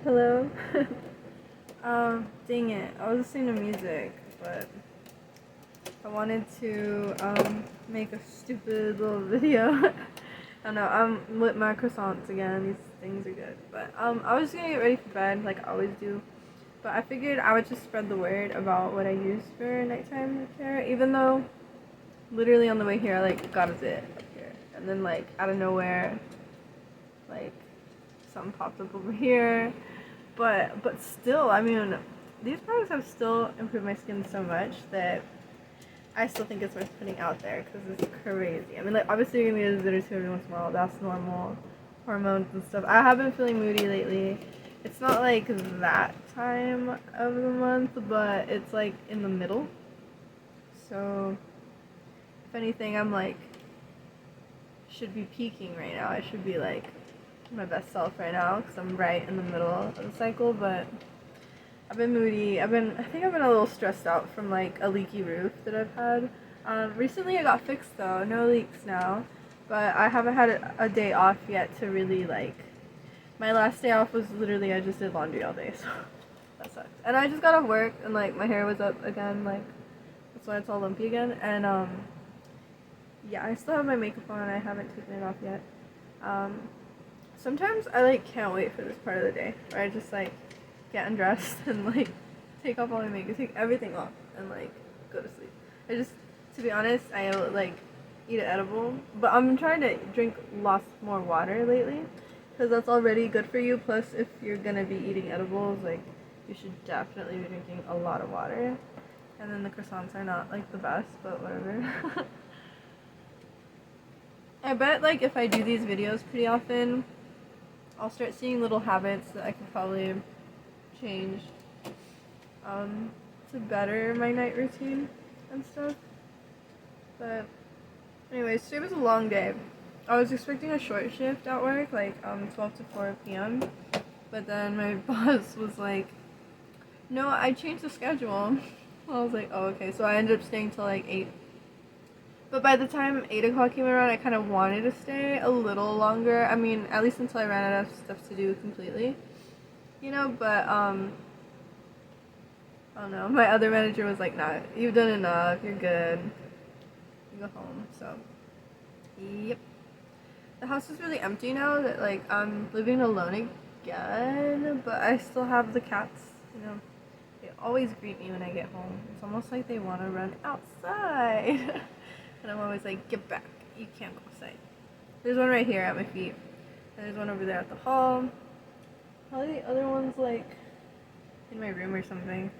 Hello. Dang it. I was listening to music, but I wanted to make a stupid little video. I don't know. I'm with my croissants again. These things are good, but I was gonna get ready for bed like I always do. But I figured I would just spread the word about what I use for nighttime care, even though literally on the way here I like got a zit up here, and then like out of nowhere, like something popped up over here. But still, I mean, these products have still improved my skin so much that I still think it's worth putting out there because it's crazy. I mean, like obviously you're gonna get a zit or two every once in a while. That's normal. Hormones and stuff. I have been feeling moody lately. It's not like that time of the month, but it's like in the middle. So if anything, I'm like should be peaking right now. I should be like my best self right now because I'm right in the middle of the cycle, but I've been moody. I think I've been a little stressed out from like a leaky roof that I've had. Recently it got fixed though, no leaks now, but I haven't had a day off yet to really like, my last day off was literally I just did laundry all day, so that sucks. And I just got off work and like my hair was up again, like that's why it's all lumpy again, and yeah, I still have my makeup on, I haven't taken it off yet. Sometimes I like can't wait for this part of the day where I just like get undressed and like take off all my makeup, take everything off and like go to sleep. I just, to be honest, I like eat an edible, but I'm trying to drink lots more water lately because that's already good for you. Plus, if you're gonna be eating edibles, like you should definitely be drinking a lot of water. And then the croissants are not like the best, but whatever. I bet like if I do these videos pretty often, I'll start seeing little habits that I could probably change to better my night routine and stuff. But anyways, today was a long day. I was expecting a short shift at work, like 12 to 4 p.m. But then my boss was like, no, I changed the schedule. I was like, oh, okay. So I ended up staying till like 8. But by the time 8 o'clock came around, I kind of wanted to stay a little longer. I mean, at least until I ran out of stuff to do completely. You know, but I don't know. My other manager was like, "Nah, you've done enough. You're good. You go home." So, yep. The house is really empty now that like I'm living alone again, but I still have the cats. You know, they always greet me when I get home. It's almost like they want to run outside, and I'm always like, "Get back! You can't go outside." There's one right here at my feet, and there's one over there at the hall. Probably the other one's like in my room or something.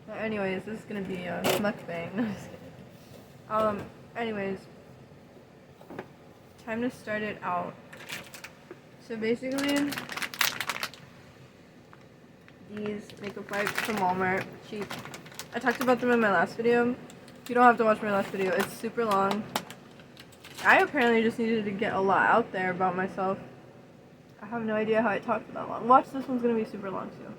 But anyways, this is gonna be a mukbang. No, just kidding. Anyways, time to start it out. So basically, these makeup wipes from Walmart, cheap. I talked about them in my last video. You don't have to watch my last video. It's super long. I apparently just needed to get a lot out there about myself. I have no idea how I talked for that long. Watch, this one's gonna be super long too.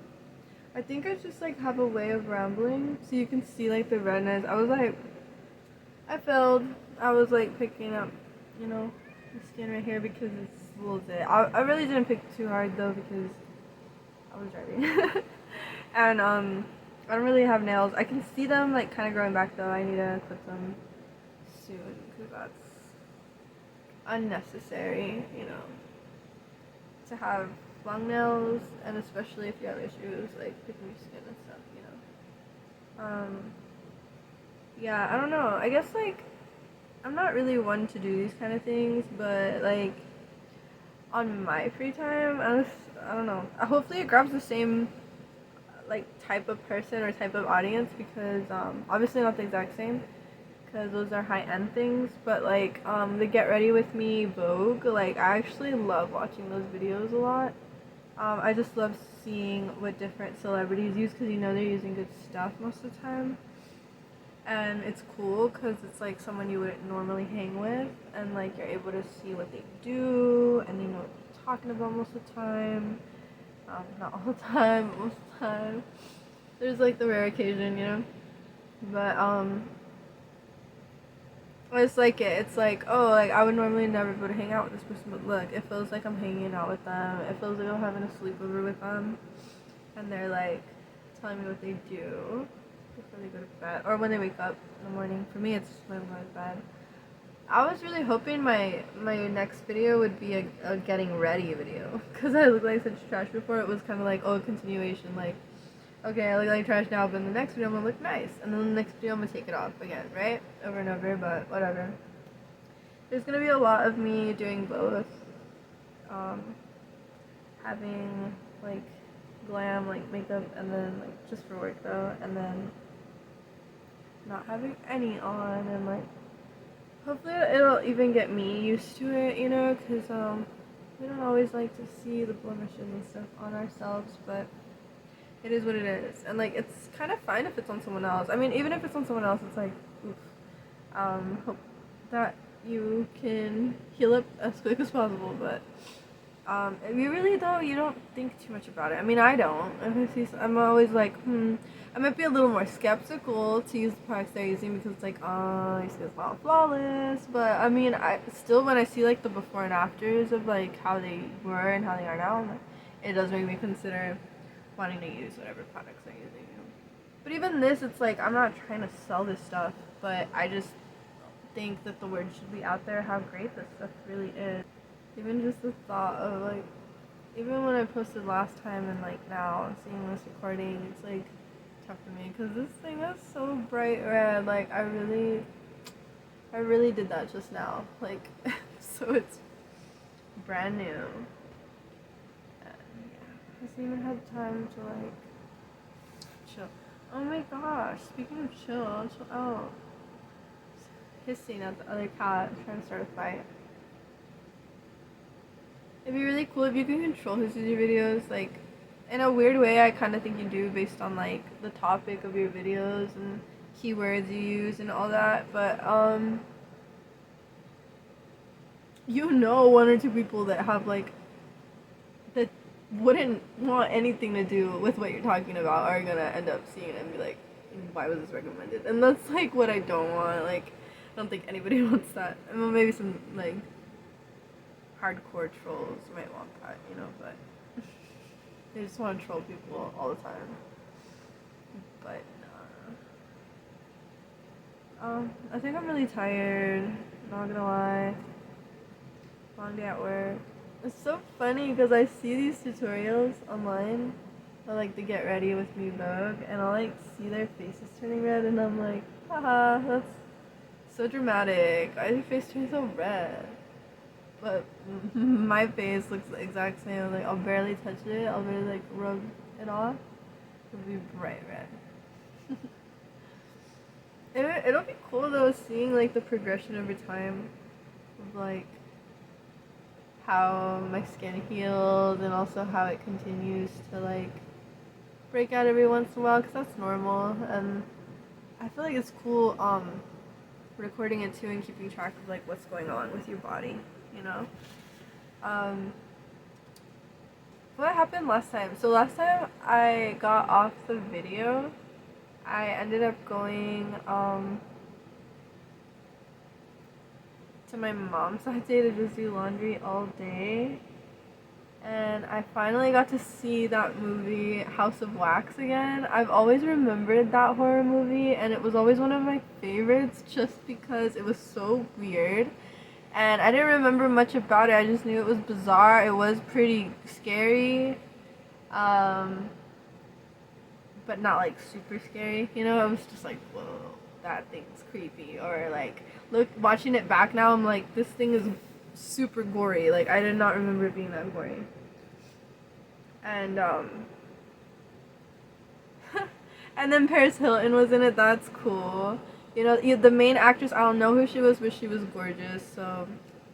I think I just like have a way of rambling so you can see like the redness. I was like, I failed. I was like picking up, you know, the skin right here because it's a little bit. I really didn't pick too hard though because I was driving. And I don't really have nails. I can see them like kind of growing back though. I need to clip them soon because that's unnecessary, you know, to have long nails, and especially if you have issues like picking your skin and stuff, you know. Yeah, I don't know. I guess like I'm not really one to do these kind of things, but like on my free time, I don't know. Hopefully it grabs the same like type of person or type of audience because obviously not the exact same because those are high-end things, but like the Get Ready With Me Vogue, like I actually love watching those videos a lot. I just love seeing what different celebrities use because you know they're using good stuff most of the time. And it's cool because it's like someone you wouldn't normally hang with, and like you're able to see what they do and you know what they're talking about most of the time. Not all the time, but most of the time. There's like the rare occasion, you know. But It's like it's like, oh, like I would normally never go to hang out with this person, but look, it feels like I'm hanging out with them. It feels like I'm having a sleepover with them, and they're like telling me what they do before they go to bed or when they wake up in the morning. For me, it's just when I'm going to bed. I was really hoping my next video would be a getting ready video, because I looked like such trash before. It was kind of like, oh, a continuation, like, okay, I look like trash now, but in the next video I'm gonna look nice, and then the next video I'm gonna take it off again, right? Over and over, but whatever. There's gonna be a lot of me doing both. Having like glam, like makeup, and then like just for work though, and then not having any on, and like hopefully it'll even get me used to it, you know, because we don't always like to see the blemishes and stuff on ourselves, but it is what it is. And like it's kind of fine if it's on someone else. I mean, even if it's on someone else, it's like, oof. Hope that you can heal up as quick as possible, but if you really though, you don't think too much about it. I mean, I don't. I'm always like, I might be a little more skeptical to use the products they're using, because it's like, oh, your skin's not flawless. But I mean, I still, when I see like the before and afters of like how they were and how they are now, like, it does make me consider wanting to use whatever products they're using. You know? But even this, it's like, I'm not trying to sell this stuff, but I just think that the word should be out there how great this stuff really is. Even just the thought of like, even when I posted last time and like now seeing this recording, it's like tough for me, because this thing is so bright red. Like I really did that just now. Like so it's brand new. And yeah, I just even had time to like chill. Oh my gosh! Speaking of chill out. Hissing at the other cat trying to start a fight. It'd be really cool if you can control who sees your videos. Like, in a weird way, I kind of think you do, based on like the topic of your videos and keywords you use and all that. But you know, one or two people that have like that wouldn't want anything to do with what you're talking about are gonna end up seeing it and be like, why was this recommended? And that's like what I don't want. Like, I don't think anybody wants that. I mean, maybe some like hardcore trolls might want that, you know, but they just want to troll people all the time. But I think I'm really tired, not gonna lie. Long day at work. It's so funny because I see these tutorials online for like the get ready with me Vogue, and I'll like see their faces turning red, and I'm like, haha, that's so dramatic. Why is your face turning so red? But my face looks the exact same. Like, I'll barely touch it. I'll barely like rub it off. It'll be bright red. It'll be cool though, seeing like the progression over time of like how my skin heals, and also how it continues to like break out every once in a while, because that's normal. And I feel like it's cool recording it too, and keeping track of like what's going on with your body, you know. What happened last time? So last time I got off the video, I ended up going to my mom's that day to just do laundry all day, and I finally got to see that movie House of Wax again. I've always remembered that horror movie, and it was always one of my favorites just because it was so weird. And I didn't remember much about it. I just knew it was bizarre. It was pretty scary. But not like super scary, you know? It was just like, whoa, that thing's creepy. Or like, look, watching it back now, I'm like, this thing is super gory. Like, I did not remember it being that gory. And and then Paris Hilton was in it. That's cool. You know, the main actress, I don't know who she was, but she was gorgeous, so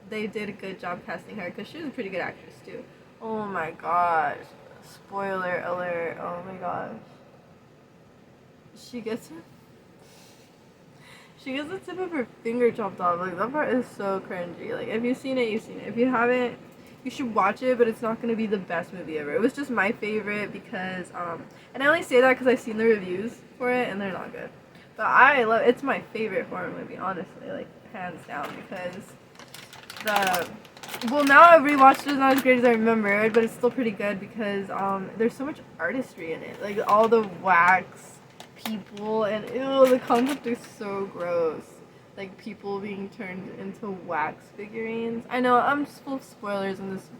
they did a good job casting her, because she was a pretty good actress too. Oh my gosh. Spoiler alert. Oh my gosh. She gets the tip of her finger chopped off. Like, that part is so cringy. Like, if you've seen it, you've seen it. If you haven't, you should watch it, but it's not going to be the best movie ever. It was just my favorite because, and I only say that because I've seen the reviews for it, and they're not good. But I love, it's my favorite horror movie, honestly, like, hands down, because now I rewatched it, it's not as great as I remembered, but it's still pretty good because there's so much artistry in it, like all the wax people, and ew, the concept is so gross, like people being turned into wax figurines. I know I'm just full of spoilers in this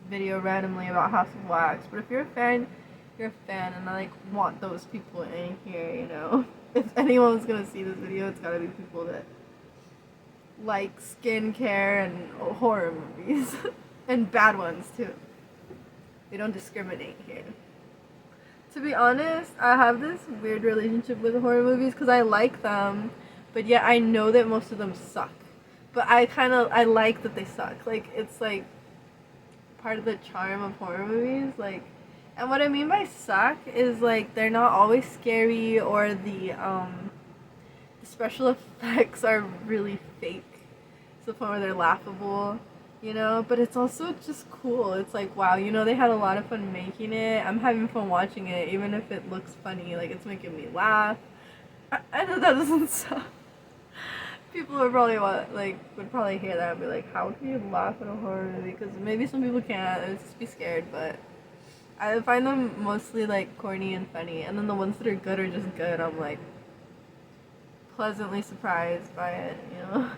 video randomly about House of Wax, but if you're a fan, you're a fan, and I like want those people in here, you know. If anyone's gonna see this video, it's gotta be people that like skincare and horror movies. And bad ones too. They don't discriminate here. To be honest, I have this weird relationship with horror movies because I like them, but yet I know that most of them suck. But I like that they suck. Like, it's like part of the charm of horror movies. Like, and what I mean by suck is like they're not always scary, or the special effects are really fake to the point where they're laughable, you know, but it's also just cool. It's like, wow, you know, they had a lot of fun making it. I'm having fun watching it, even if it looks funny. Like, it's making me laugh. I know that doesn't sound... People would probably would probably hear that and be like, how can you laugh at a horror movie? Because maybe some people can't, and just be scared, but I find them mostly like corny and funny, and then the ones that are good are just good. I'm like pleasantly surprised by it, you know.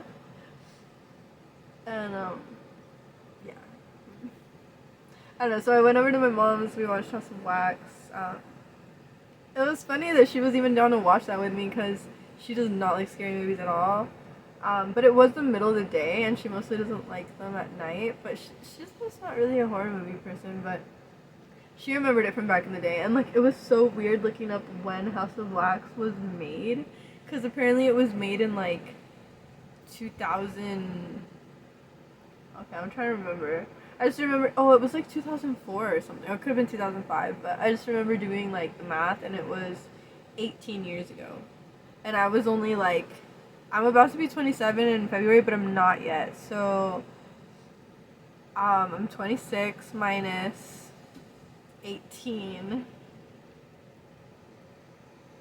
And yeah, I don't know. So I went over to my mom's. We watched House of Wax. It was funny that she was even down to watch that with me because she does not like scary movies at all. But it was the middle of the day, and she mostly doesn't like them at night. But she's just not really a horror movie person, but she remembered it from back in the day. And like, it was so weird looking up when House of Wax was made, because apparently it was made in like 2000. Okay, I'm trying to remember. I just remember, oh, it was like 2004 or something. Or it could have been 2005, but I just remember doing like the math, and it was 18 years ago. And I was only like, I'm about to be 27 in February, but I'm not yet. So, I'm 26 minus 18.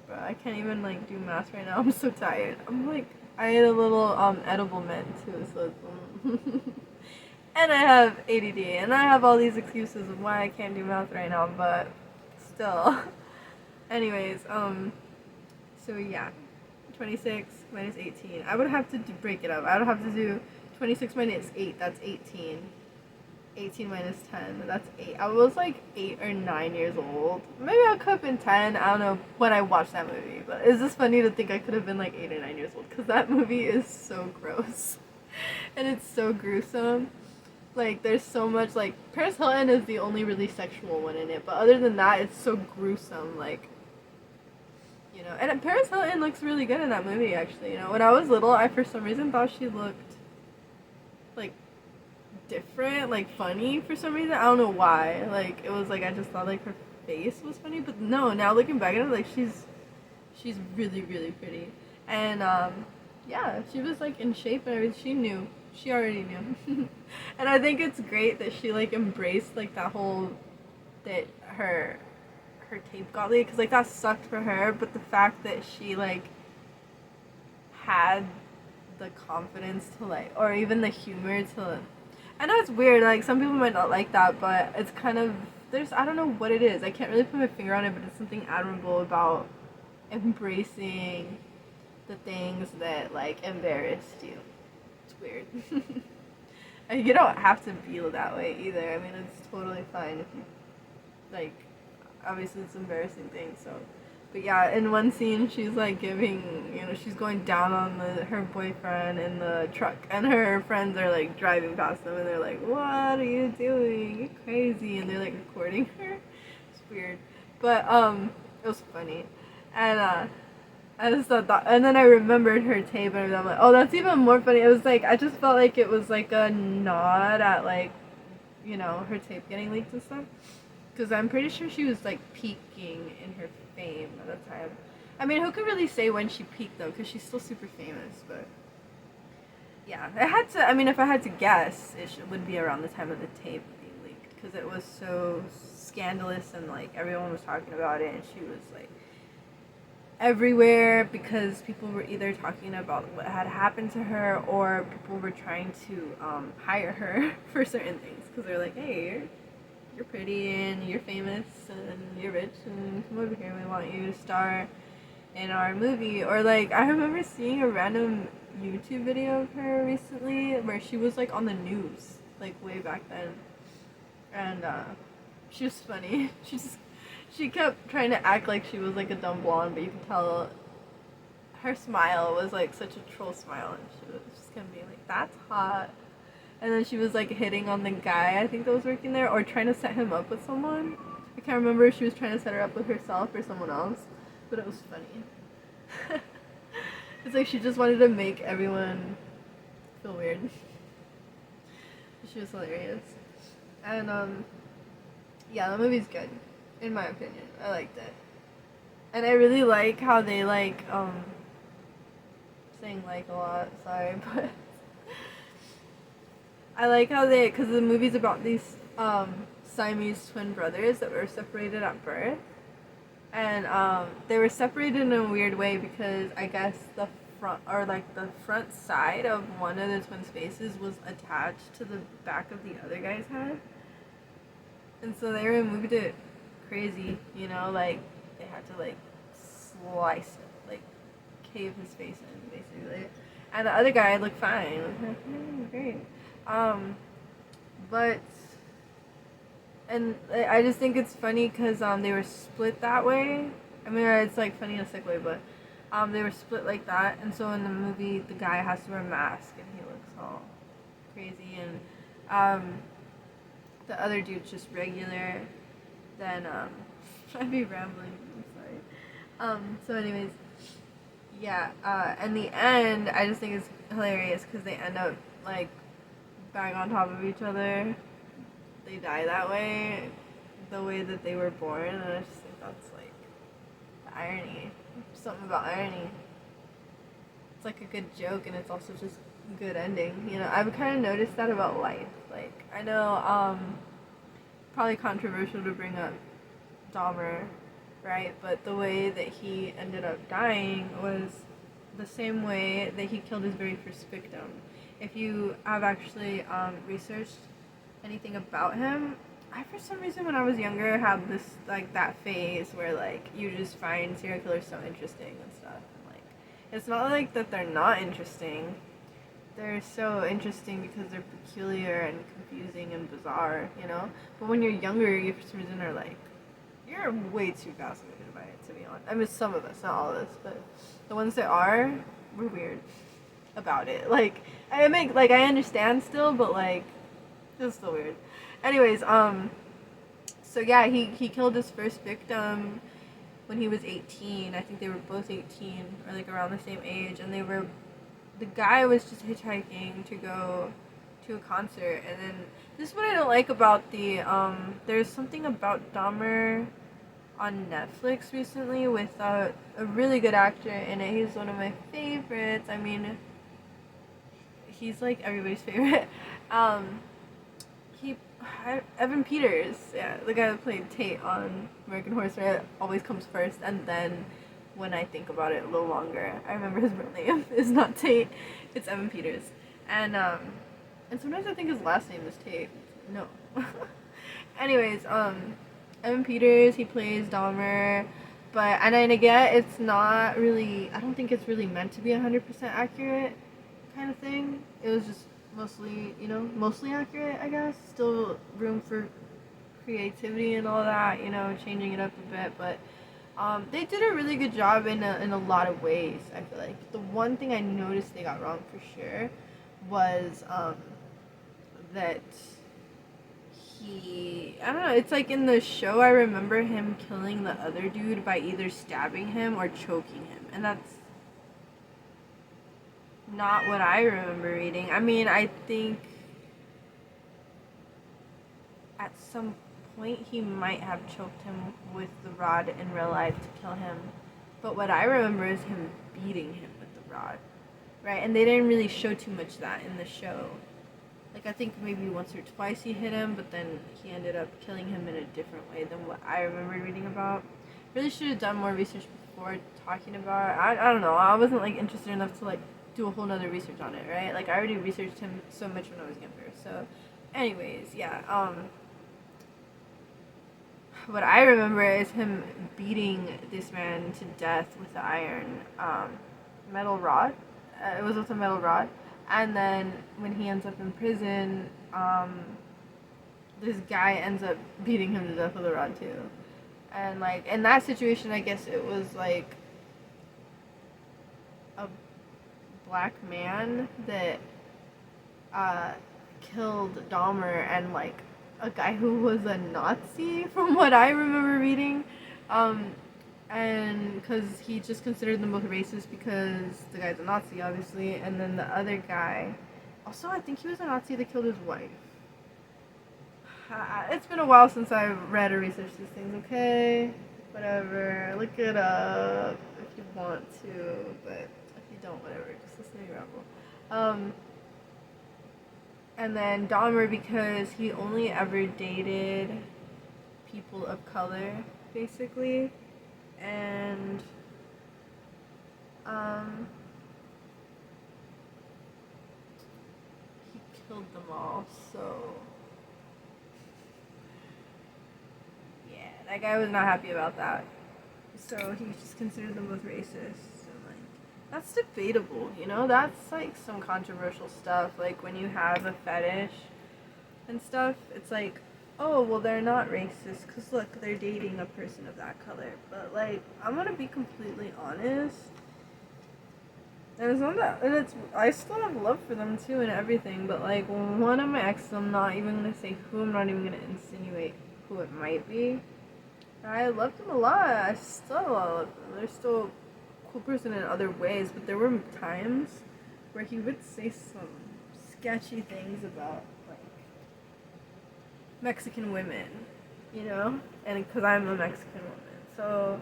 But I can't even like do math right now. I'm so tired. I'm like, I ate a little edible mint too, so it's and I have ADD, and I have all these excuses of why I can't do math right now, but still. Anyways, so yeah, 26 minus 18. I would have to break it up. I would have to do 26 minus 8, that's 18. 18 minus 10, that's 8. I was like 8 or 9 years old. Maybe I could have been 10, I don't know, when I watched that movie, but it's just funny to think I could have been like 8 or 9 years old, because that movie is so gross. And it's so gruesome. Like, there's so much, like, Paris Hilton is the only really sexual one in it, but other than that, it's so gruesome, like, you know. And Paris Hilton looks really good in that movie, actually, you know. When I was little, I for some reason thought she looked, like, different, like, funny for some reason. I don't know why. Like, it was like, I just thought, like, her face was funny, but no, now looking back at it, like, she's really, really pretty. And, yeah, she was, like, in shape and everything. She knew. She already knew. And I think it's great that she like embraced like that whole, that her tape got leaked, because like that sucked for her, but the fact that she like had the confidence to like, or even the humor to, I know it's weird, like some people might not like that, but it's kind of, there's, I don't know what it is, I can't really put my finger on it, but it's something admirable about embracing the things that like embarrassed you. Weird. And you don't have to feel that way either. I mean, it's totally fine if you, like, obviously it's an embarrassing thing, so. But yeah, in one scene, she's like giving, you know, she's going down on her boyfriend in the truck, and her friends are like driving past them, and they're like, what are you doing? You're crazy. And they're like recording her. It's weird. But, it was funny. And, I just thought that, and then I remembered her tape, and I'm like, oh, that's even more funny. It was like, I just felt like it was like a nod at like, you know, her tape getting leaked and stuff. Because I'm pretty sure she was like peaking in her fame at the time. I mean, who could really say when she peaked though? Because she's still super famous, but yeah, I had to. I mean, if I had to guess, would be around the time of the tape being leaked, because it was so scandalous and like everyone was talking about it, and she was like everywhere because people were either talking about what had happened to her or people were trying to hire her for certain things because they're like, hey, you're pretty and you're famous and you're rich and come over here, we want you to star in our movie. Or like I remember seeing a random YouTube video of her recently where she was like on the news like way back then, and she was funny. She kept trying to act like she was like a dumb blonde, but you could tell her smile was like such a troll smile, and she was just gonna be like, that's hot. And then she was like hitting on the guy I think that was working there or trying to set him up with someone. I can't remember if she was trying to set her up with herself or someone else, but it was funny. It's like she just wanted to make everyone feel weird. She was hilarious. And yeah, the movie's good, in my opinion. I liked it. And I really like how they like saying like a lot, sorry, but I like how they, because the movie's about these Siamese twin brothers that were separated at birth. And they were separated in a weird way because I guess the front, or like the front side of one of the twins' faces was attached to the back of the other guy's head. And so they removed it crazy, you know, like they had to like slice it, like cave his face in basically. And the other guy looked fine. Great. But and I just think it's funny because they were split that way. I mean, it's like funny in a sick way, but they were split like that, and so in the movie, the guy has to wear a mask, and he looks all crazy, and the other dude's just regular. Then I'd be rambling. I'm sorry. So, anyways, yeah. In the end, I just think it's hilarious because they end up like back on top of each other. They die that way, the way that they were born, and I just think that's like the irony. Something about irony. It's like a good joke, and it's also just a good ending. You know, I've kind of noticed that about life. Like, I know, probably controversial to bring up Dahmer, right? But the way that he ended up dying was the same way that he killed his very first victim. If you have actually researched anything about him, I for some reason when I was younger had this like that phase where like you just find serial killers so interesting and stuff, and like it's not like that they're not interesting, they're so interesting because they're peculiar and confusing and bizarre, you know. But when you're younger, you for some reason are like, you're way too fascinated by it, to be honest. I mean, some of us, not all of us, but the ones that are, we're weird about it. Like I understand still, but like it's still weird. Anyways, so yeah, he killed his first victim when he was 18. I think they were both 18 or like around the same age, and the guy was just hitchhiking to go to a concert, and then this is what I don't like about there's something about Dahmer on Netflix recently with a really good actor in it. He's one of my favorites. I mean, he's like everybody's favorite. Evan Peters, yeah, the guy that played Tate on American Horror Story, always comes first, and then when I think about it a little longer, I remember his real name is not Tate, it's Evan Peters, and sometimes I think his last name is Tate. No. Anyways, Evan Peters, he plays Dahmer, and then again, it's not really, I don't think it's really meant to be 100% accurate kind of thing. It was just mostly accurate, I guess. Still room for creativity and all that, changing it up a bit, but they did a really good job in a lot of ways, I feel like. The one thing I noticed they got wrong for sure was that I don't know, it's like in the show I remember him killing the other dude by either stabbing him or choking him, and that's not what I remember reading. I mean, I think at some point he might have choked him with the rod in real life to kill him, but what I remember is him beating him with the rod, right? And they didn't really show too much of that in the show. Like, I think maybe once or twice he hit him, but then he ended up killing him in a different way than what I remember reading about. really should have done more research before talking about it. I don't know. I wasn't like interested enough to like do a whole nother research on it, right? Like I already researched him so much when I was younger. So, anyways, yeah. What I remember is him beating this man to death with the iron metal rod. It was with a metal rod, and then when he ends up in prison, this guy ends up beating him to death with a rod too. And like in that situation, I guess it was like a black man that killed Dahmer and like a guy who was a Nazi, from what I remember reading. And because he just considered them both racist because the guy's a Nazi, obviously, and then the other guy, also I think he was a Nazi that killed his wife. It's been a while since I read or researched these things, okay? Whatever. Look it up if you want to, but if you don't, whatever. Just listen to me ramble. And then Dahmer, because he only ever dated people of color, basically. And, he killed them all, so... That guy was not happy about that. So he just considered them both racist. And like, that's debatable, you know? That's like some controversial stuff. Like when you have a fetish and stuff, it's like, oh, well, they're not racist because look, they're dating a person of that color. But like, I'm gonna be completely honest. And it's not that, and it's, I still have love for them too and everything, but like, one of my exes, I'm not even gonna say who, I'm not even gonna insinuate who it might be. I loved him a lot. I still love him. They're still a cool person in other ways, but there were times where he would say some sketchy things about like Mexican women, you know, and because I'm a Mexican woman, so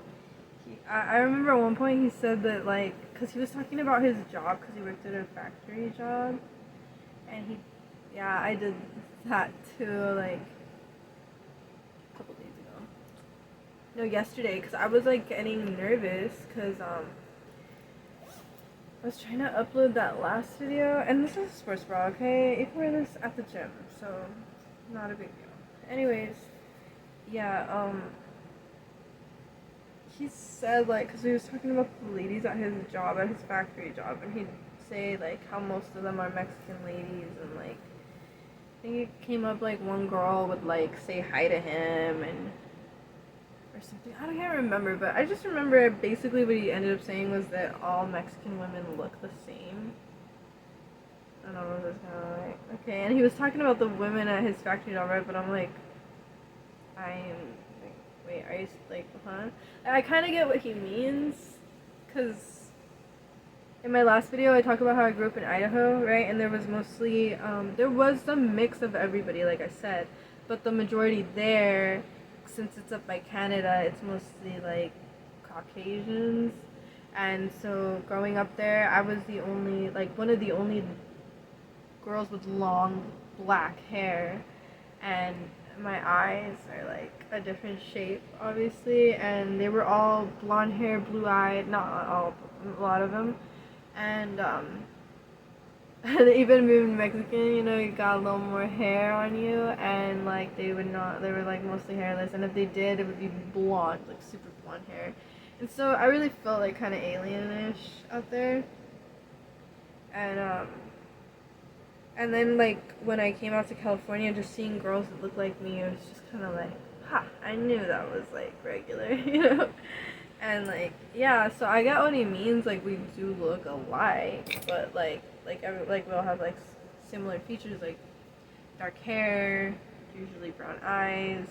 I remember at one point he said that like because he was talking about his job because he worked at a factory job, and he, yeah, I did that too, like. No, yesterday, because I was like getting nervous because I was trying to upload that last video, and this is a sports bra, okay? You can wear this at the gym, so not a big deal. Anyways, yeah, he said like, because he was talking about the ladies at his job, at his factory job, and he'd say like how most of them are Mexican ladies, and like I think it came up like one girl would like say hi to him and. Or something. I can't remember, but I just remember basically what he ended up saying was that all Mexican women look the same. I don't know what that's kind of like. Okay, and he was talking about the women at his factory job, right? But I'm like, I'm like, wait, are you like, huh? I kind of get what he means, because in my last video I talk about how I grew up in Idaho, right? And there was mostly, there was some mix of everybody, like I said, but the majority there, since it's up by Canada, it's mostly like Caucasians, and so growing up there, I was the only, like one of the only girls with long black hair, and my eyes are like a different shape, obviously, and they were all blonde hair, blue eyed, not all, a lot of them, and and even being Mexican, you know, you got a little more hair on you, and like they would not, they were like mostly hairless, and if they did, it would be blonde, like super blonde hair. And so I really felt like kind of alienish out there. And then like when I came out to California, just seeing girls that looked like me, it was just kind of like, ha, I knew that was like regular, you know. And like, yeah, so I get what he means, like we do look alike, but like we all have like similar features, like dark hair, usually brown eyes,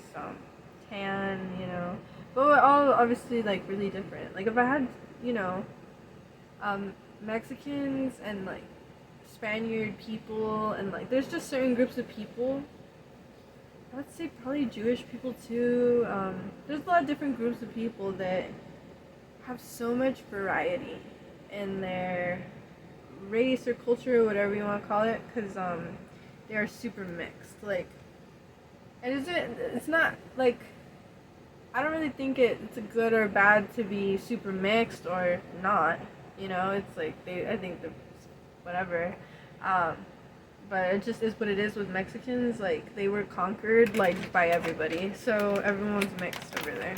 tan, you know, but we're all obviously like really different. Like if I had, you know, Mexicans and like Spaniard people, and like there's just certain groups of people, I would say probably Jewish people too, there's a lot of different groups of people that have so much variety in their race or culture or whatever you want to call it, because they are super mixed, like, and it's not like, I don't really think it's a good or bad to be super mixed or not. You know, it's like I think the whatever. Um, but it just is what it is with Mexicans. Like they were conquered like by everybody, so everyone's mixed over there.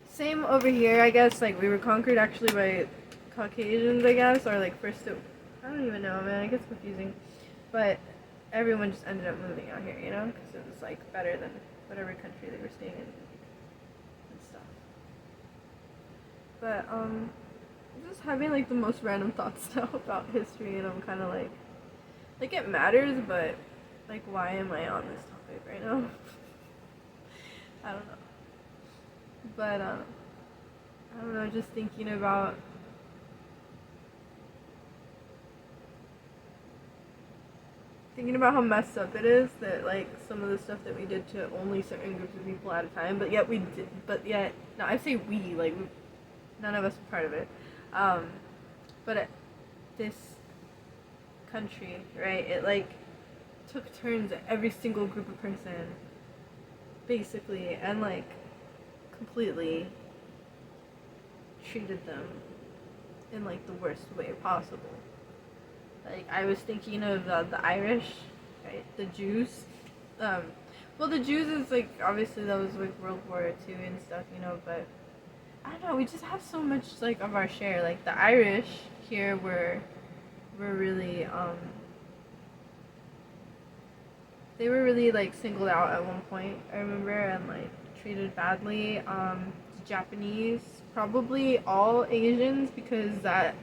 Same over here, I guess. Like we were conquered actually by Caucasians, I guess, or like first. I don't even know, man. It gets confusing, but everyone just ended up moving out here, you know, because it was like better than whatever country they were staying in and stuff. But just having like the most random thoughts now about history, and I'm kind of like it matters, but like why am I on this topic right now? I don't know. But I don't know, just thinking about how messed up it is that like some of the stuff that we did to only certain groups of people at a time, but yet no, I say we, like none of us were part of it. Um, but this country, right? It like took turns at every single group of person, basically, and like completely treated them in like the worst way possible. Like I was thinking of the Irish, right? The Jews. Um, well, the Jews is like obviously that was like World War II and stuff, you know. But I don't know. We just have so much like of our share. Like the Irish here were really they were really like singled out at one point. I remember and like treated badly. Japanese, probably all Asians, because that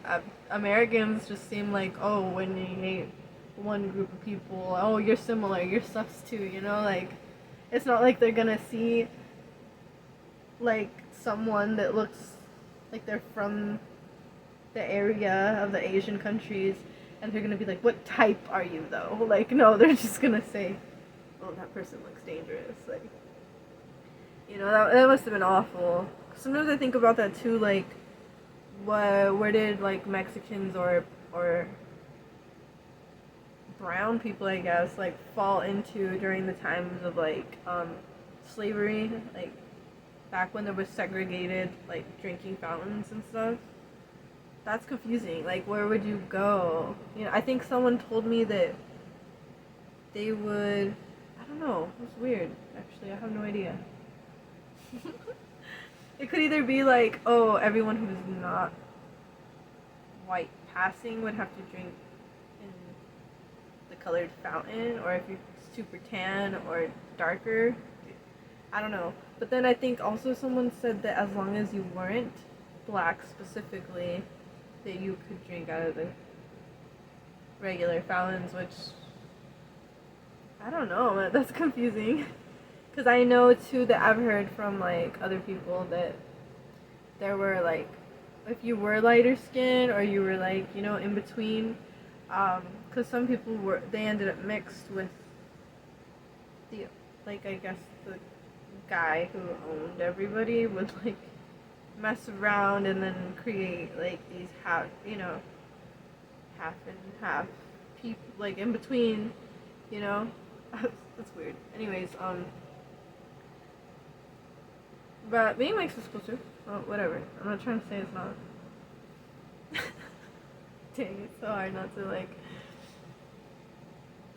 Americans just seem like, oh, when you hate one group of people, oh, you're similar, you're sus too, you know, like it's not like they're gonna see like someone that looks like they're from the area of the Asian countries and they're gonna be like, what type are you though? Like, no, they're just gonna say, oh, that person looks dangerous. Like, you know, that must have been awful. Sometimes I think about that too, like, where did like Mexicans or brown people, I guess, like fall into during the times of like slavery, like back when there was segregated like drinking fountains and stuff. That's confusing. Like, where would you go? You know, I think someone told me that they would. I don't know. It's weird. Actually, I have no idea. It could either be like, oh, everyone who's not white passing would have to drink in the colored fountain, or if you're super tan or darker. I don't know. But then I think also someone said that as long as you weren't black specifically, that you could drink out of the regular fountains, which I don't know. That's confusing. Because I know too that I've heard from like other people that there were like, if you were lighter skin or you were like, you know, in between, because some people they ended up mixed with the, like, I guess the guy who owned everybody would like mess around and then create like these half, you know, half and half people like in between, you know. That's weird. Anyways, but being mixed is cool too. Well, whatever. I'm not trying to say it's not. Dang, it's so hard not to like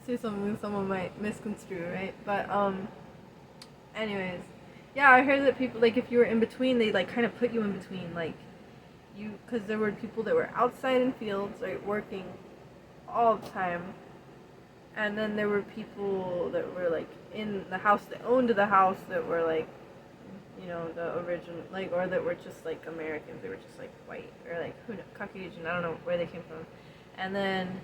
say something someone might misconstrue, right? But anyways, yeah, I heard that people like if you were in between, they like kind of put you in between, like you, because there were people that were outside in fields, right, working all the time, and then there were people that were like in the house that owned the house that were like, you know, the original, like, or that were just like Americans. They were just like white or like Caucasian. I don't know where they came from, and then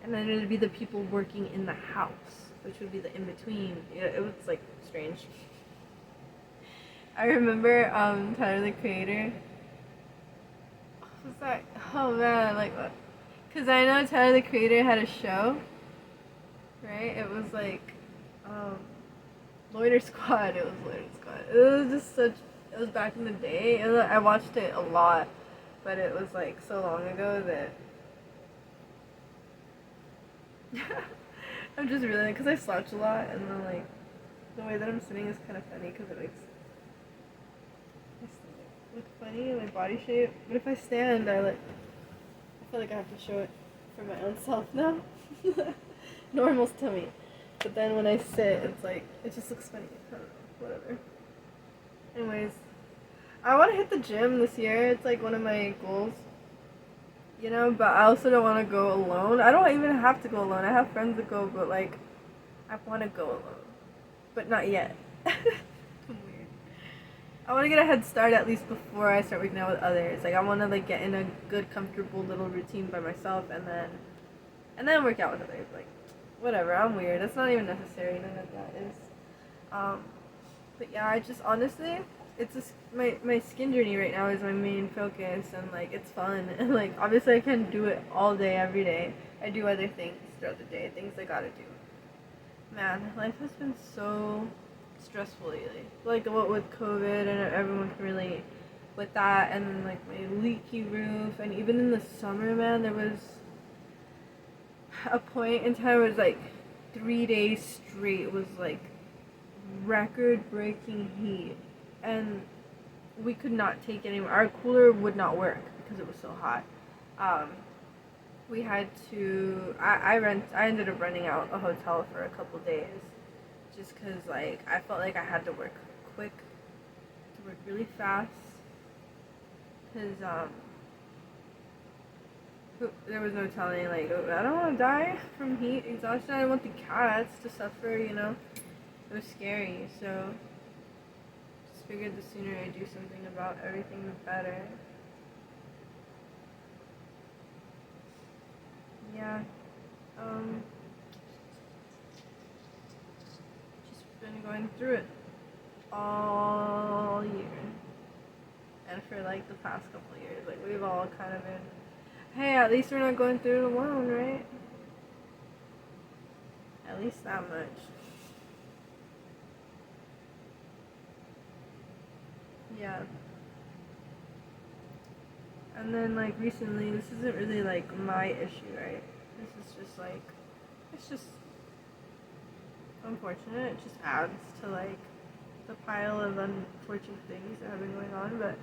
it would be the people working in the house, which would be the in between. It was like strange. I remember Tyler the Creator. What was that? Oh man, like what? Cause I know Tyler the Creator had a show, right? It was like um, Loiter Squad. It was Loiter Squad. It was just such. It was back in the day. I watched it a lot, but it was like so long ago that I'm just really because I slouch a lot and then like The way that I'm sitting is kind of funny because it makes my stomach look funny and my body shape. But if I stand, I feel like I have to show it for my own self now. Normal's tummy. But then when I sit, it's like, it just looks funny. I don't know, whatever. Anyways, I want to hit the gym this year. It's like one of my goals. You know, but I also don't want to go alone. I don't even have to go alone. I have friends that go, but like, I want to go alone. But not yet. I'm weird. I want to get a head start at least before I start working out with others. Like, I want to like get in a good, comfortable little routine by myself, and then work out with others. Like, whatever. I'm weird. That's not even necessary. None of that is. But yeah, I just honestly, it's just my skin journey right now is my main focus, and like it's fun, and like obviously I can't do it all day every day. I do other things throughout the day, things I gotta do. Man, life has been so stressful lately. Like what with COVID, and everyone can relate with that, and then like my leaky roof, and even in the summer, man, there was a point in time where it was like 3 days straight was like record breaking heat, and we could not take it anymore. Our cooler would not work because it was so hot. We had to I ended up renting out a hotel for a couple days just because like I felt like I had to work quick, to work really fast, because there was no telling, like, I don't want to die from heat exhaustion. I don't want the cats to suffer, you know. It was scary, so just figured the sooner I do something about everything, the better. Yeah. Just been going through it all year. And for like the past couple of years, like we've all kind of been, hey, at least we're not going through it alone, right? At least that much. Yeah. And then like recently, this isn't really like my issue, right? This is just like, it's just unfortunate. It just adds to like the pile of unfortunate things that have been going on. But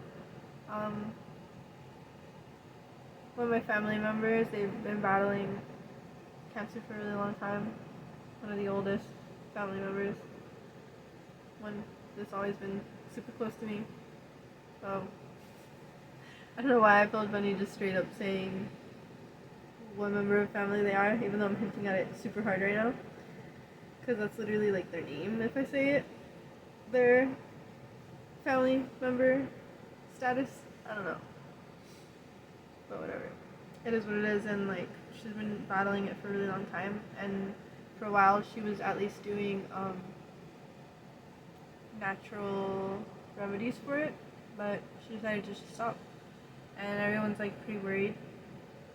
one of my family members, they've been battling cancer for a really long time. One of the oldest family members. One that's always been super close to me. So I don't know why I felt funny just straight up saying what member of family they are, even though I'm hinting at it super hard right now. Because that's literally like their name if I say it. Their family member status. I don't know. But whatever. It is what it is, and like she's been battling it for a really long time, and for a while she was at least doing natural remedies for it, but she decided to just stop. And everyone's like pretty worried.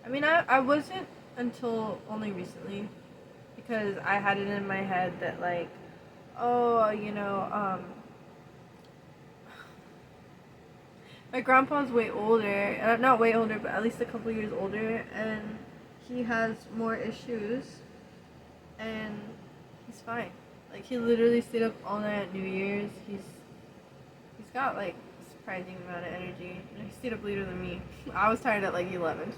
I mean, I wasn't until only recently, because I had it in my head that like, oh, you know, my grandpa's way older, not way older, but at least a couple years older, and he has more issues, and he's fine. Like he literally stayed up all night at New Year's. He's got like a surprising amount of energy. You know, he stayed up later than me. I was tired at like 11.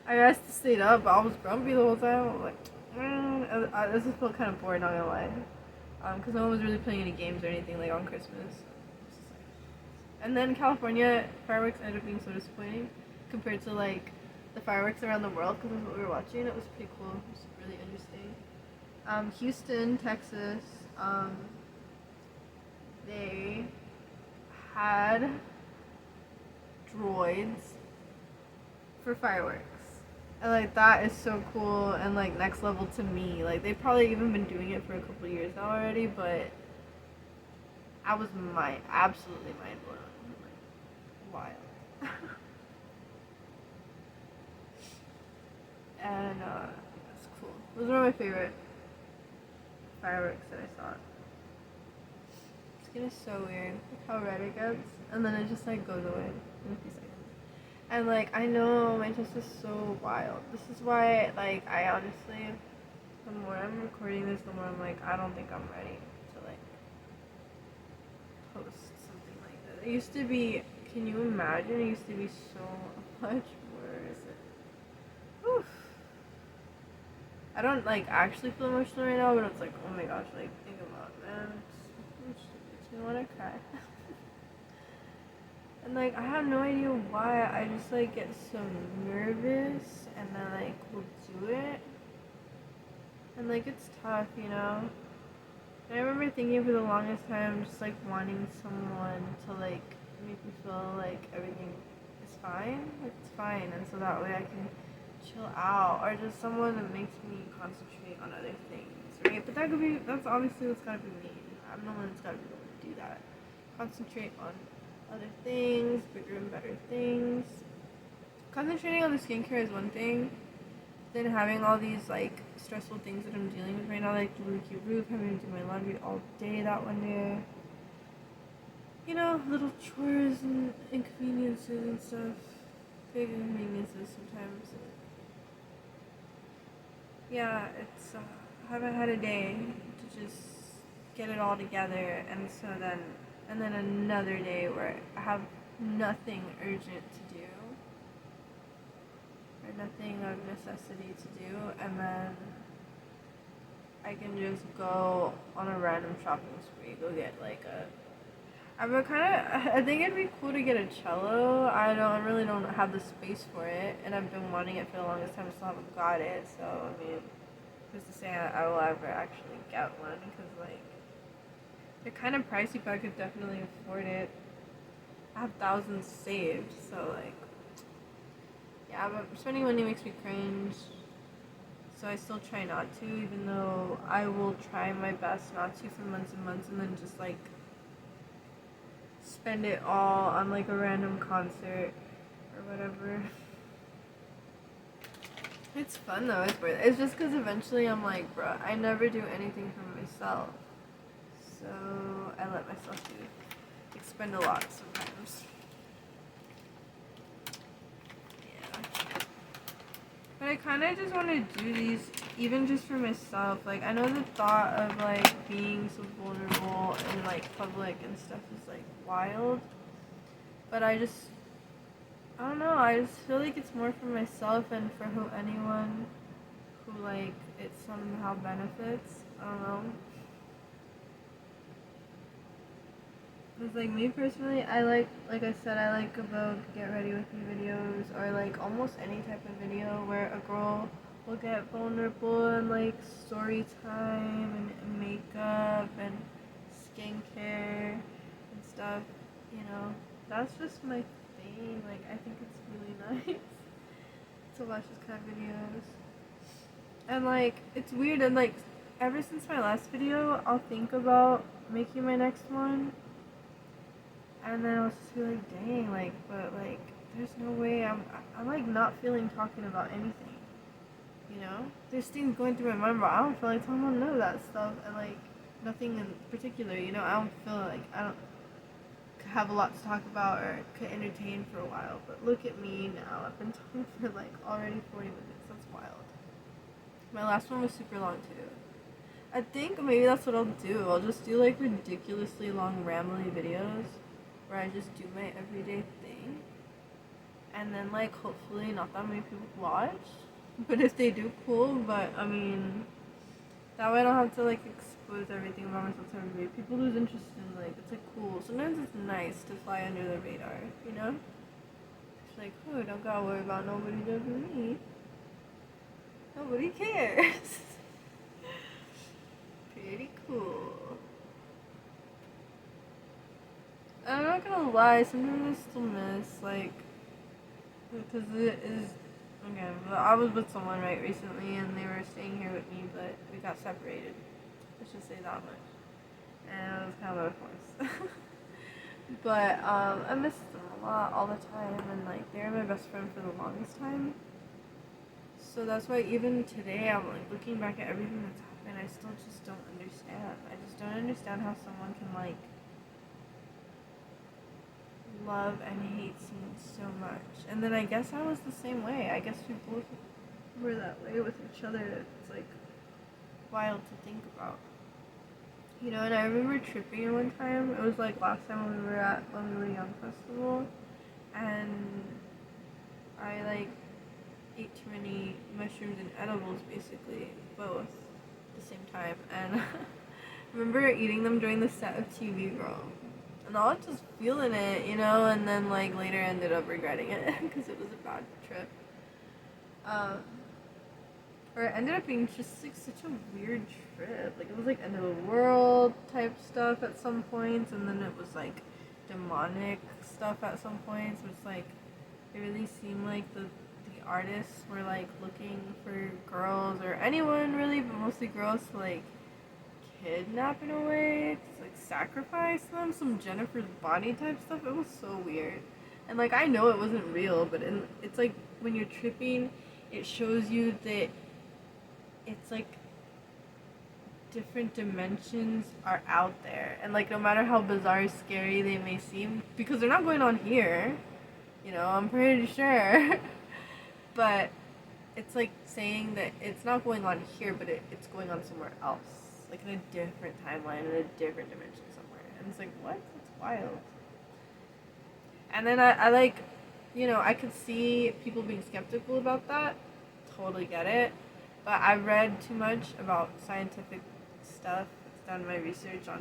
I still stayed up, but I was grumpy the whole time. I was like, this just felt kind of bored, not gonna lie. Because no one was really playing any games or anything like on Christmas. And then California fireworks ended up being so disappointing compared to like the fireworks around the world, because that's what we were watching. It was pretty cool. It was really interesting. Houston, Texas, they had droids for fireworks. And like that is so cool and like next level to me. Like they've probably even been doing it for a couple of years now already, but I was absolutely mind blown. Like, wild. And that's cool. Those are my favorite fireworks that I saw. Skin is so weird. Like how red it gets, and then it just like goes away in a few seconds. And like I know my chest is so wild. This is why like I honestly, the more I'm recording this, the more I'm like I don't think I'm ready to like It used to be, can you imagine? It used to be so much worse. Oof. I don't like actually feel emotional right now, but it's like, oh my gosh, like think about it, man. It makes me wanna cry. And like I have no idea why. I just like get so nervous and then like will do it. And like it's tough, you know? And I remember thinking for the longest time just like wanting someone to like make me feel like everything is fine. Like it's fine, and so that way I can chill out. Or just someone that makes me concentrate on other things. Right? But that's obviously what's gotta be me. I'm the one that's gotta be able to do that. Concentrate on other things, bigger and better things. Concentrating on the skincare is one thing. Then having all these like stressful things that I'm dealing with right now, like the leaky roof, having to do my laundry all day that one day. You know, little chores and inconveniences and stuff. Big inconveniences sometimes. Yeah, it's I haven't had a day to just get it all together, and then another day where I have nothing urgent to do or nothing of necessity to do, and then I can just go on a random shopping spree, go get like a. I think it'd be cool to get a cello. I really don't have the space for it, and I've been wanting it for the longest time, still haven't got it. So I mean, who's to say I will ever actually get one? Because like they're kind of pricey, but I could definitely afford it. I have thousands saved, so like yeah, but spending money makes me cringe. So I still try not to, even though I will try my best not to for months and months, and then just like spend it all on like a random concert or whatever. It's fun though, it's worth it. It's just because eventually I'm like, bruh, I never do anything for myself. So I let myself expend a lot sometimes. But I kind of just want to do these even just for myself. Like, I know the thought of, like, being so vulnerable in, like, public and stuff is, like, wild. But I don't know. I just feel like it's more for myself and for anyone who, like, it somehow benefits. I don't know. Because, like, me personally, like I said, I like about get ready with me videos, or, like, almost any type of video where a girl will get vulnerable and, like, story time and makeup and skincare and stuff, you know. That's just my thing. Like, I think it's really nice to watch this kind of videos. And, like, it's weird, and, like, ever since my last video, I'll think about making my next one. And then I was just like, dang, like, but like, there's no way I'm like not feeling talking about anything, you know? There's things going through my mind, but I don't feel like talking about none of that stuff, and like, nothing in particular, you know? I don't feel like I don't have a lot to talk about or could entertain for a while, but look at me now. I've been talking for like already 40 minutes. That's wild. My last one was super long too. I think maybe that's what I'll do. I'll just do like ridiculously long rambly videos where I just do my everyday thing, and then like hopefully not that many people watch, but if they do, cool. But I mean, that way I don't have to like expose everything about myself to everybody. People lose interest in, like, it's like cool. Sometimes it's nice to fly under the radar, you know? It's like, oh, don't gotta worry about nobody judging me. Nobody cares. Pretty cool. I'm not gonna lie, sometimes I still miss, like, because it is, okay, but I was with someone, right, recently, and they were staying here with me, but we got separated. Let's just say that much. And it was kind of a force. But, I miss them a lot, all the time, and, like, they were my best friend for the longest time. So that's why even today, I'm, like, looking back at everything that's happened, I still just don't understand. I just don't understand how someone can, like, love and hate someone so much. And then I guess I was the same way. I guess we both were that way with each other. It's like wild to think about. You know, and I remember tripping one time. It was like last time when we were young festival, and I like ate too many mushrooms and edibles, basically both at the same time. And I remember eating them during the set of TV Girl, and I was just feeling it, you know. And then like later ended up regretting it because it was a bad trip. Um, or it ended up being just like such a weird trip. Like it was like end of the world type stuff at some points, and then it was like demonic stuff at some points, which like it really seemed like the artists were like looking for girls or anyone really, but mostly girls to like kidnap in a way, to like sacrifice them, some Jennifer's Body type stuff. It was so weird, and like I know it wasn't real, but it's like when you're tripping, it shows you that it's like different dimensions are out there, and like no matter how bizarre, scary they may seem, because they're not going on here, you know, I'm pretty sure. But it's like saying that it's not going on here, but it's going on somewhere else, like in a different timeline, in a different dimension somewhere. And it's like, what? That's wild. And then I like, you know, I could see people being skeptical about that. Totally get it. But I read too much about scientific stuff. It's done my research on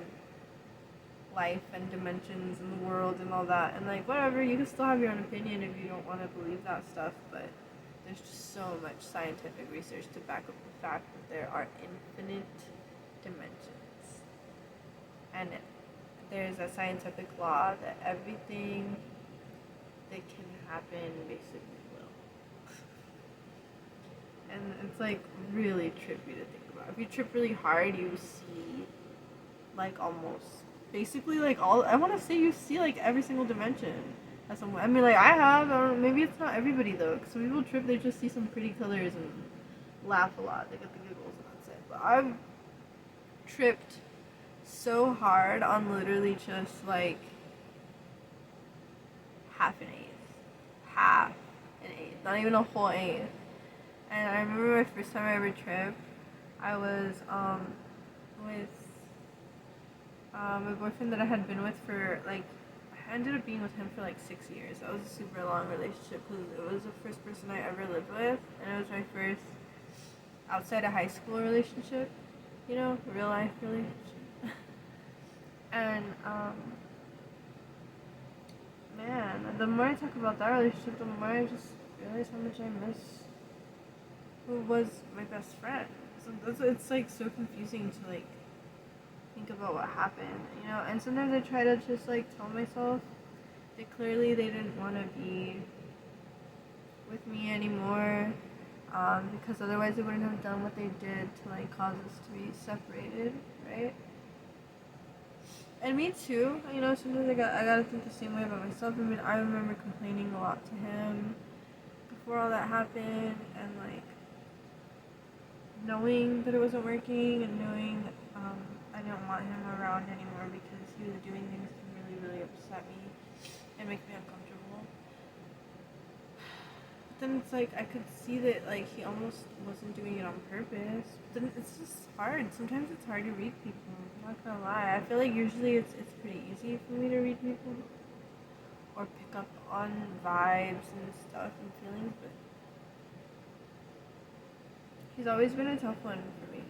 life and dimensions in the world and all that. And like, whatever, you can still have your own opinion if you don't want to believe that stuff. But there's just so much scientific research to back up the fact that there are infinite dimensions. And there's a scientific law that everything that can happen basically will. And it's like really trippy to think about. If you trip really hard, you see like almost basically like all, I want to say you see like every single dimension. I mean, like I have. I don't, maybe it's not everybody though. Cause some people trip, they just see some pretty colors and laugh a lot. They get the giggles and that's it. But I've tripped so hard on literally just like half an eighth, not even a whole eighth. And I remember my first time I ever tripped. I was with my boyfriend that I had been with for like. I ended up being with him for like 6 years. That was a super long relationship because it was the first person I ever lived with, and it was my first outside of high school relationship, you know, real life relationship. And man, the more I talk about that relationship, the more I just realize how much I miss who was my best friend. So it's like so confusing to like think about what happened, you know. And sometimes I try to just like tell myself that clearly they didn't want to be with me anymore, because otherwise they wouldn't have done what they did to like cause us to be separated, right? And me too, you know. Sometimes I gotta think the same way about myself. I mean, I remember complaining a lot to him before all that happened, and like knowing that it wasn't working, and knowing I didn't want him around anymore because he was doing things to really, really upset me and make me uncomfortable. But then it's like I could see that like he almost wasn't doing it on purpose. But then it's just hard. Sometimes it's hard to read people. I'm not gonna lie. I feel like usually it's pretty easy for me to read people or pick up on vibes and stuff and feelings, but he's always been a tough one for me,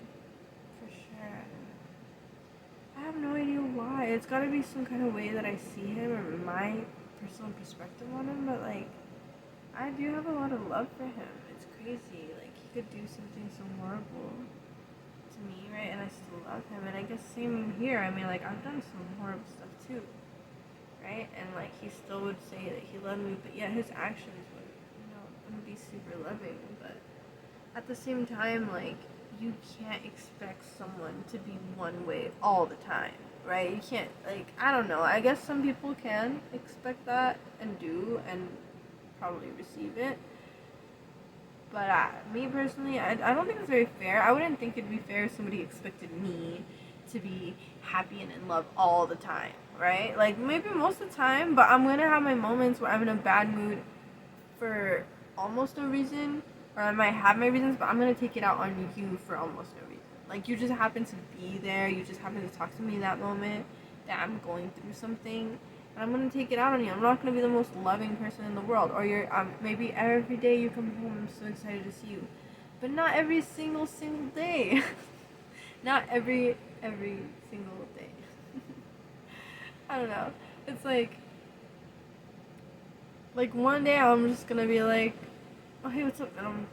for sure. I have no idea why. It's gotta be some kind of way that I see him or my personal perspective on him, but like, I do have a lot of love for him. It's crazy. Like, he could do something so horrible to me, right? And I still love him. And I guess same here. I mean, like, I've done some horrible stuff too, right? And like, he still would say that he loved me, but yet his actions would, you know, wouldn't be super loving. But at the same time, like, you can't expect someone to be one way all the time, right? You can't, like, I don't know. I guess some people can expect that and do and probably receive it. But me personally, I don't think it's very fair. I wouldn't think it'd be fair if somebody expected me to be happy and in love all the time, right? Like, maybe most of the time, but I'm gonna have my moments where I'm in a bad mood for almost no reason, or I might have my reasons, but I'm gonna take it out on you for almost no reason. Like, you just happen to be there, you just happen to talk to me in that moment that I'm going through something, and I'm gonna take it out on you. I'm not gonna be the most loving person in the world. Or you're maybe every day you come home, I'm so excited to see you, but not every single day. Not every single day. I don't know. It's like one day I'm just gonna be like, oh hey, what's up? And I'm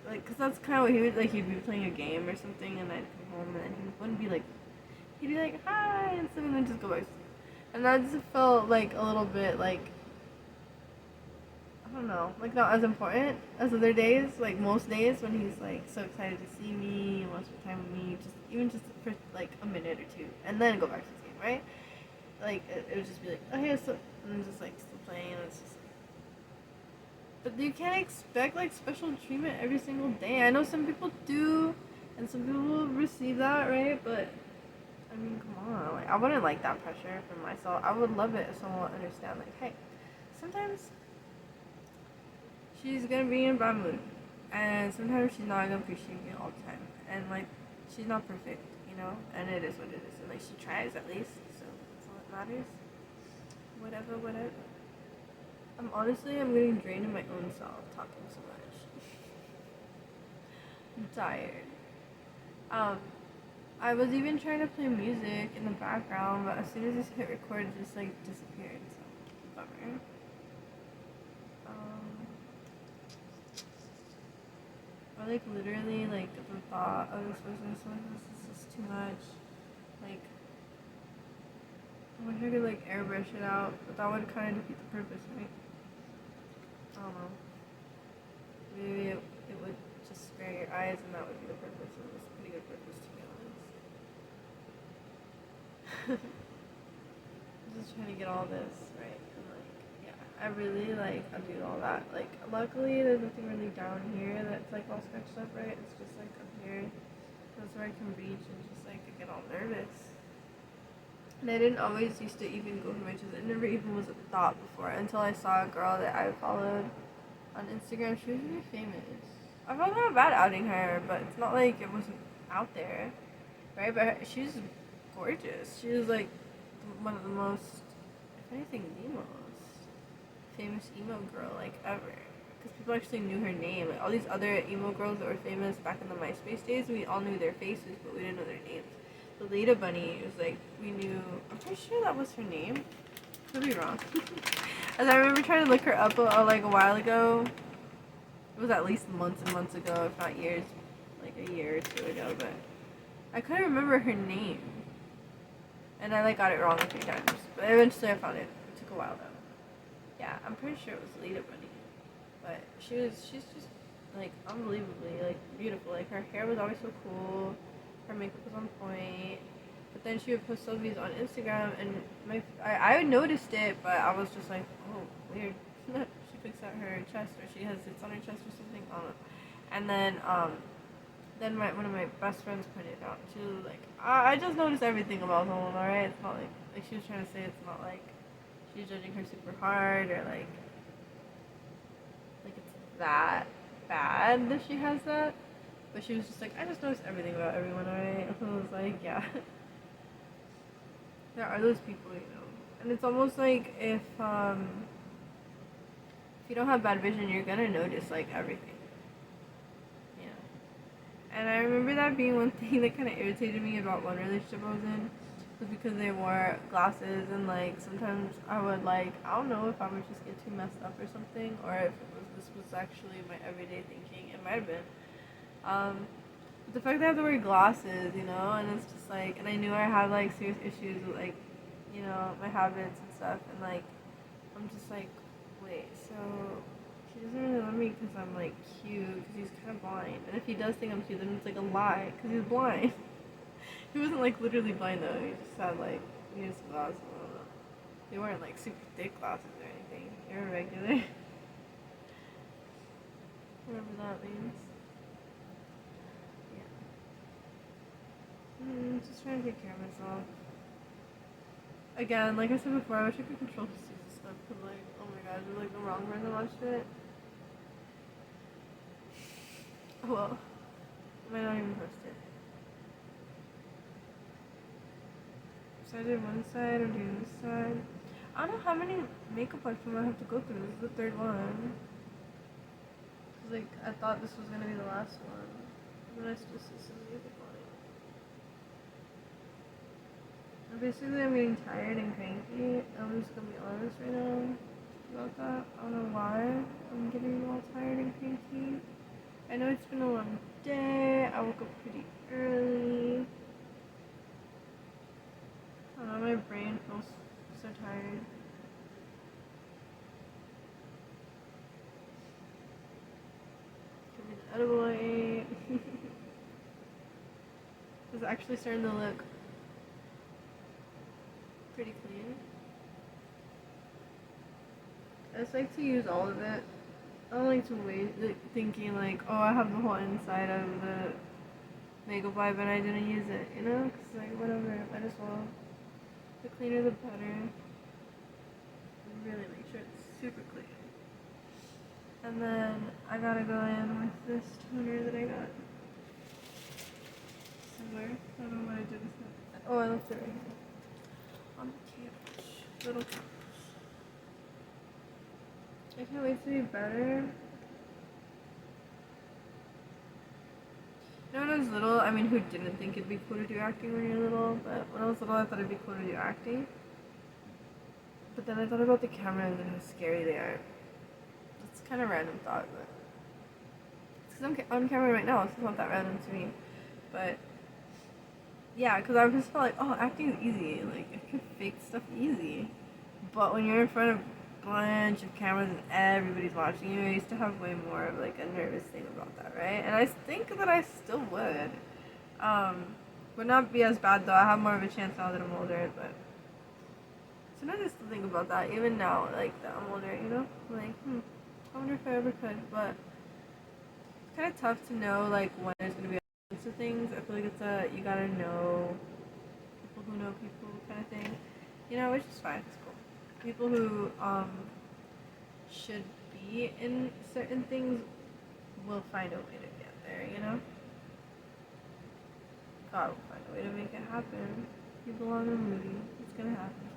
like, cause that's kind of what he would like. He'd be playing a game or something, and I'd come home, and he wouldn't be like, he'd be like hi and stuff, and then just go back to sleep. And that just felt like a little bit like, I don't know, like not as important as other days. Like most days when he's like so excited to see me and wants to spend time with me, just even just for like a minute or two, and then go back to his game, right? Like it would just be like, oh hey, so, and then just like still playing, and it's just. But you can't expect like special treatment every single day. I know some people do, and some people will receive that, right? But I mean, come on. Like, I wouldn't like that pressure for myself. I would love it if someone would understand. Like, hey, sometimes she's gonna be in a bad mood, and sometimes she's not gonna appreciate me all the time. And like, she's not perfect, you know. And it is what it is. And like, she tries at least, so that's all that matters. Whatever. I'm getting drained in my own self talking so much. I'm tired. I was even trying to play music in the background, but as soon as I hit record, it just like disappeared. So, bummer. Or like literally, like the thought of exposing someone else is just too much. Like, I wish I could like airbrush it out, but that would kind of defeat the purpose, right? I don't know. Maybe it would just spare your eyes, and that would be the purpose. And it was a pretty good purpose, to be honest. Just trying to get all this right, and like, yeah, I really like do all that. Like, luckily, there's nothing really down here that's like all sketched up, right? It's just like up here. That's where I can reach, and just like I get all nervous. And I didn't always used to even go for my chest. It never even was a thought before until I saw a girl that I followed on Instagram. She was really famous. I felt kind of bad outing her, but it's not like it wasn't out there, right? But she was gorgeous. She was like one of the most, if anything, the most famous emo girl like ever. Because people actually knew her name. Like all these other emo girls that were famous back in the MySpace days, we all knew their faces, but we didn't know their names. The Lita Bunny was like, we knew, I'm pretty sure that was her name. Could be wrong. As I remember trying to look her up like a while ago. It was at least months and months ago, if not years, like a year or two ago, but I couldn't remember her name. And I like got it wrong a few times, but eventually I found it. It took a while though. Yeah, I'm pretty sure it was Lita Bunny. But she's just like unbelievably like beautiful. Like her hair was always so cool. Her makeup was on point. But then she would post selfies on Instagram, and I noticed it, but I was just like, oh, weird. She picks out her chest, or she has it on her chest or something. I don't know. And then one of my best friends pointed it out. She was like, I just noticed everything about someone, alright? It's not like she was trying to say it's not like she's judging her super hard, or like it's that bad that she has that. But she was just like, I just noticed everything about everyone, alright? And I was like, yeah. There are those people, you know. And it's almost like if you don't have bad vision, you're gonna notice like everything. Yeah. And I remember that being one thing that kind of irritated me about one relationship I was in, was because they wore glasses, and like sometimes I would like, I don't know if I would just get too messed up or something, or if this was actually my everyday thinking. It might have been. But the fact that I have to wear glasses, you know, and it's just like, and I knew I had like serious issues with like, you know, my habits and stuff, and like, I'm just like, wait, so he doesn't really love me because I'm like cute, because he's kind of blind, and if he does think I'm cute, then it's like a lie, because he's blind. He wasn't like literally blind though, he just had like, he had some glasses, I don't know. They weren't like super thick glasses or anything, they were regular. Whatever that means. Just trying to take care of myself. Again, like I said before, I wish I could control the season stuff, because like, oh my gosh, I'm like the wrong person watched it. Oh well. I might not even post it. So I did one side, I'm doing this side. I don't know how many makeup wipes I have to go through. This is the third one. Cause like I thought this was gonna be the last one, but I still see some makeup on it. And basically, I'm getting tired and cranky. I'm just gonna be honest right now about that. I don't know why I'm getting all tired and cranky. I know it's been a long day. I woke up pretty early. I don't know, my brain feels so tired. Could be the edible I ate. It's actually starting to look pretty clean. I just like to use all of it. I don't like to wait, like, thinking like, oh, I have the whole inside of the makeup wipe and I didn't use it, you know? Cause like, whatever, might as well. The cleaner the better. Really make sure it's super clean. And then I gotta go in with this toner that I got somewhere. I don't know what I did with it. Oh, I left it right here. On the couch. Little couch. I can't wait to be better. You know, when I was little, I mean, who didn't think it'd be cool to do acting when you're little? But when I was little, I thought it'd be cool to do acting. But then I thought about the cameras and how scary they are. It's kind of random thought, but it's because I'm on camera right now, so it's not that random to me. But yeah, because I just felt like, oh, acting is easy. Like, I can fake stuff easy. But when you're in front of a bunch of cameras and everybody's watching you, I used to have way more of like a nervous thing about that, right? And I think that I still would. Would not be as bad though. I have more of a chance now that I'm older, but sometimes I still think about that, even now, like that I'm older, you know? Like, I wonder if I ever could, but it's kind of tough to know like when there's gonna be to things. I feel like it's you gotta know people who know people kind of thing, you know, which is fine. It's cool. People who should be in certain things will find a way to get there, you know. God will find a way to make it happen. You belong in a movie. It's gonna happen.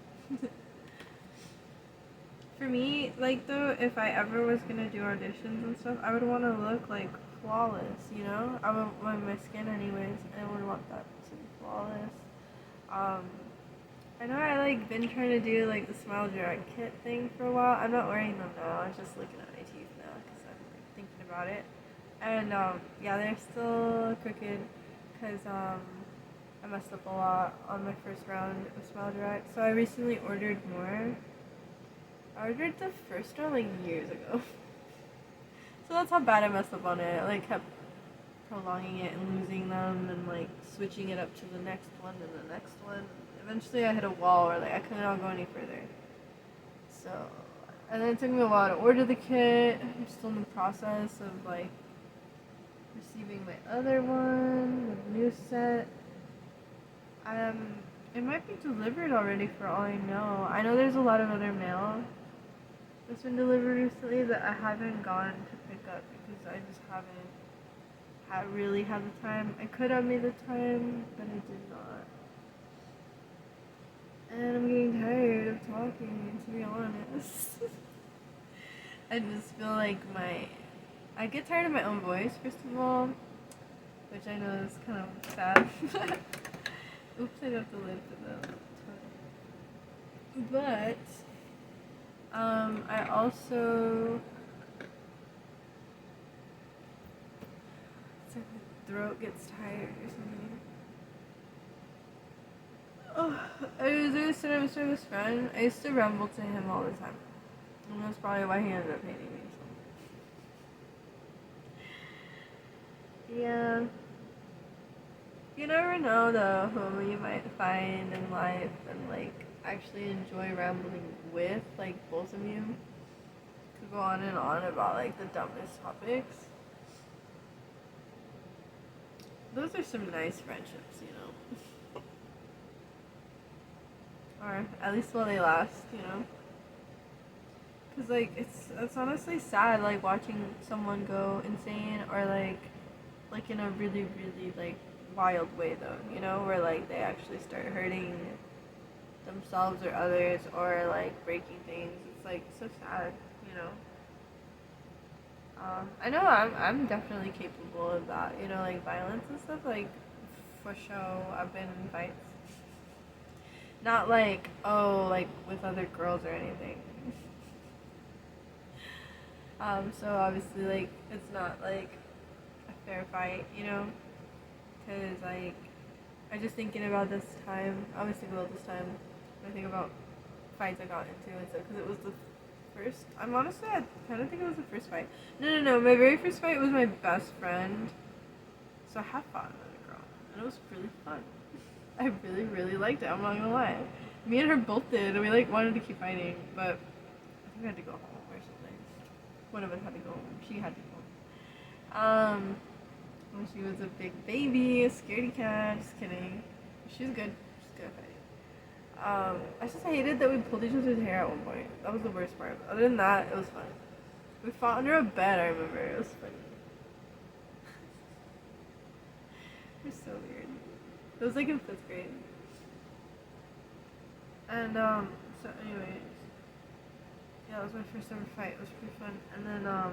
For me, like though, if I ever was gonna do auditions and stuff, I would want to look like flawless, you know? I would want my skin anyways, and I would want that to be flawless. I know I like been trying to do like the smile drag kit thing for a while. I'm not wearing them now. I'm just looking at my teeth now because I'm like, thinking about it. And yeah, they're still crooked because I messed up a lot on my first round of smile drag. So I recently ordered more. I ordered the first one like years ago. So that's how bad I messed up on it. I like kept prolonging it and losing them and like switching it up to the next one and the next one. Eventually I hit a wall where like I could not go any further. So, and then it took me a while to order the kit. I'm still in the process of like receiving my other one, the new set. It might be delivered already for all I know. I know there's a lot of other mail that's been delivered recently that I haven't gone to pick up because I just haven't really had the time. I could have made the time, but I did not. And I'm getting tired of talking, to be honest. I just feel like I get tired of my own voice, first of all, which I know is kind of sad. Oops, I got the lid for the tongue. But, I also, it's like my throat gets tired or something. Oh, I was there sitting with my friend. I used to ramble to him all the time. And that's probably why he ended up hating me. So. Yeah. You never know though who you might find in life and like actually enjoy rambling with. Like both of you could go on and on about like the dumbest topics. Those are some nice friendships, you know. Or at least while they last, you know. Cause like it's honestly sad like watching someone go insane or like in a really like wild way though, you know, where like they actually start hurting themselves or others, or like breaking things. It's like so sad, you know. I know I'm definitely capable of that, you know, like violence and stuff. Like for show, I've been in fights. Not like, oh, like with other girls or anything. So obviously, like, it's not like a fair fight, you know? Because, like, I'm just thinking about this time. I always think about this time when I think about fights I got into and stuff. Because it was the first. I kind of think it was the first fight. No. My very first fight was my best friend. So I have fought another girl. And it was really fun. I really, really liked it. I'm not gonna lie. Me and her both did. And we, like, wanted to keep fighting. But I think we had to go home or something. One of us had to go home. She had to go home. When she was a big baby, a scaredy cat. Just kidding. She's good. She's good at fighting. I just hated that we pulled each other's hair at one point. That was the worst part. Other than that, it was fun. We fought under a bed, I remember. It was funny. It was so weird. It was like in 5th grade. And, so anyways. Yeah, that was my first ever fight. It was pretty fun. And then, I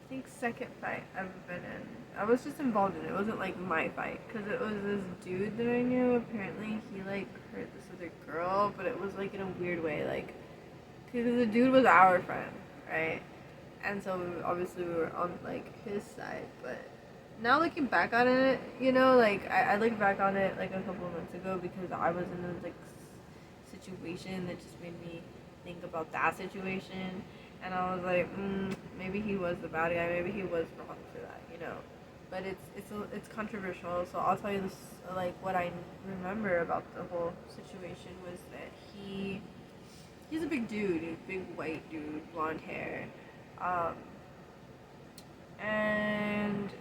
think second fight I've ever been in. I was just involved in it. It wasn't like my fight. Because it was this dude that I knew. Apparently he like hurt this other girl. But it was like in a weird way. Like, because the dude was our friend. Right? And so obviously we were on like his side. But now looking back on it, you know, like I looked back on it like a couple of months ago. Because I was in this like situation that just made me think about that situation. And I was like, maybe he was the bad guy. Maybe he was wrong for that, you know. But it's controversial. So I'll tell you this, like what I remember about the whole situation was that he's a big dude, a big white dude, blonde hair, and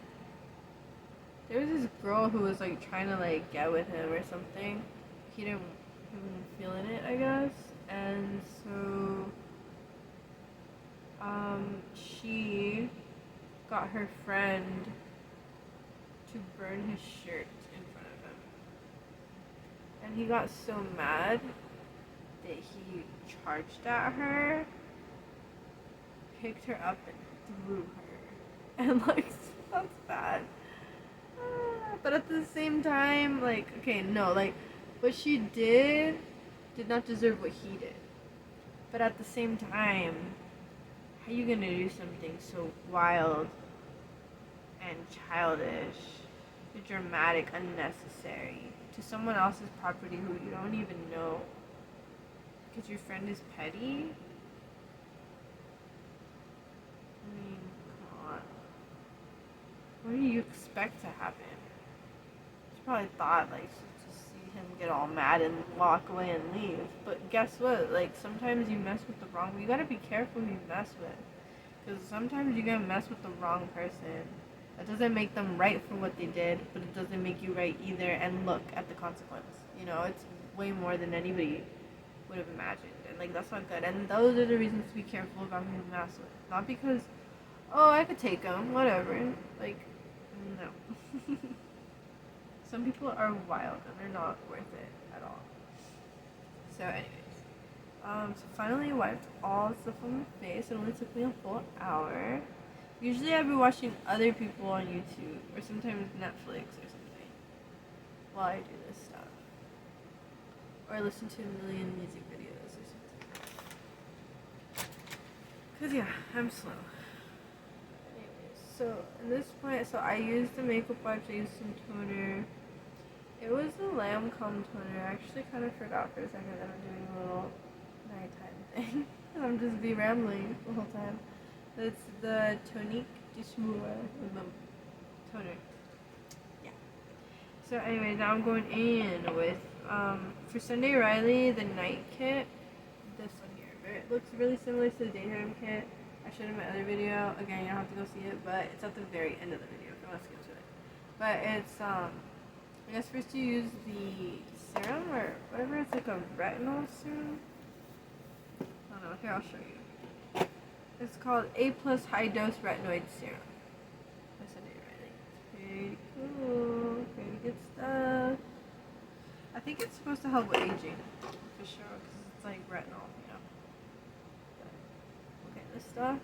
there was this girl who was like trying to like get with him or something. He didn't feeling it, I guess, and so. She got her friend to burn his shirt in front of him. And he got so mad that he charged at her, picked her up, and threw her. And, like, that's bad. But at the same time, like, okay, no, like, what she did not deserve what he did. But at the same time, how are you gonna do something so wild and childish, dramatic, unnecessary to someone else's property who you don't even know because your friend is petty? I mean, come on. What do you expect to happen? She probably thought like she'd just see him get all mad and walk away and leave. But guess what? Like sometimes you mess with the wrong. You gotta be careful who you mess with, because sometimes you're gonna mess with the wrong person. That doesn't make them right for what they did, but it doesn't make you right either. And look at the consequence. You know, it's way more than anybody would have imagined, and like that's not good. And those are the reasons to be careful about who you mess with. Not because, oh, I could take them, whatever. Like, no. Some people are wild and they're not worth it at all. So anyways, so finally wiped all the stuff on my face. It only took me a full hour. Usually I'd be watching other people on YouTube or sometimes Netflix or something while I do this stuff. Or I listen to a million music videos or something. Cause yeah, I'm slow. Anyways, so at this point, so I used the makeup wipes, I used some toner. It was the Lancome toner. I actually kind of forgot for a second that I'm doing a little nighttime thing. And I'm just be rambling the whole time. It's the Tonique du Jour with the toner. Yeah. So anyway, now I'm going in with, for Sunday Riley, the night kit. This one here. It looks really similar to the daytime kit I showed in my other video. Again, you don't have to go see it, but it's at the very end of the video if you want to skip to it. But it's, I guess first you use the serum or whatever. It's like a retinol serum. I don't know. Here, I'll show you. It's called A+ High Dose Retinoid Serum. I said it right. Pretty cool. Pretty good stuff. I I think it's supposed to help with aging, for sure, because it's like retinol, you know. Okay, this stuff,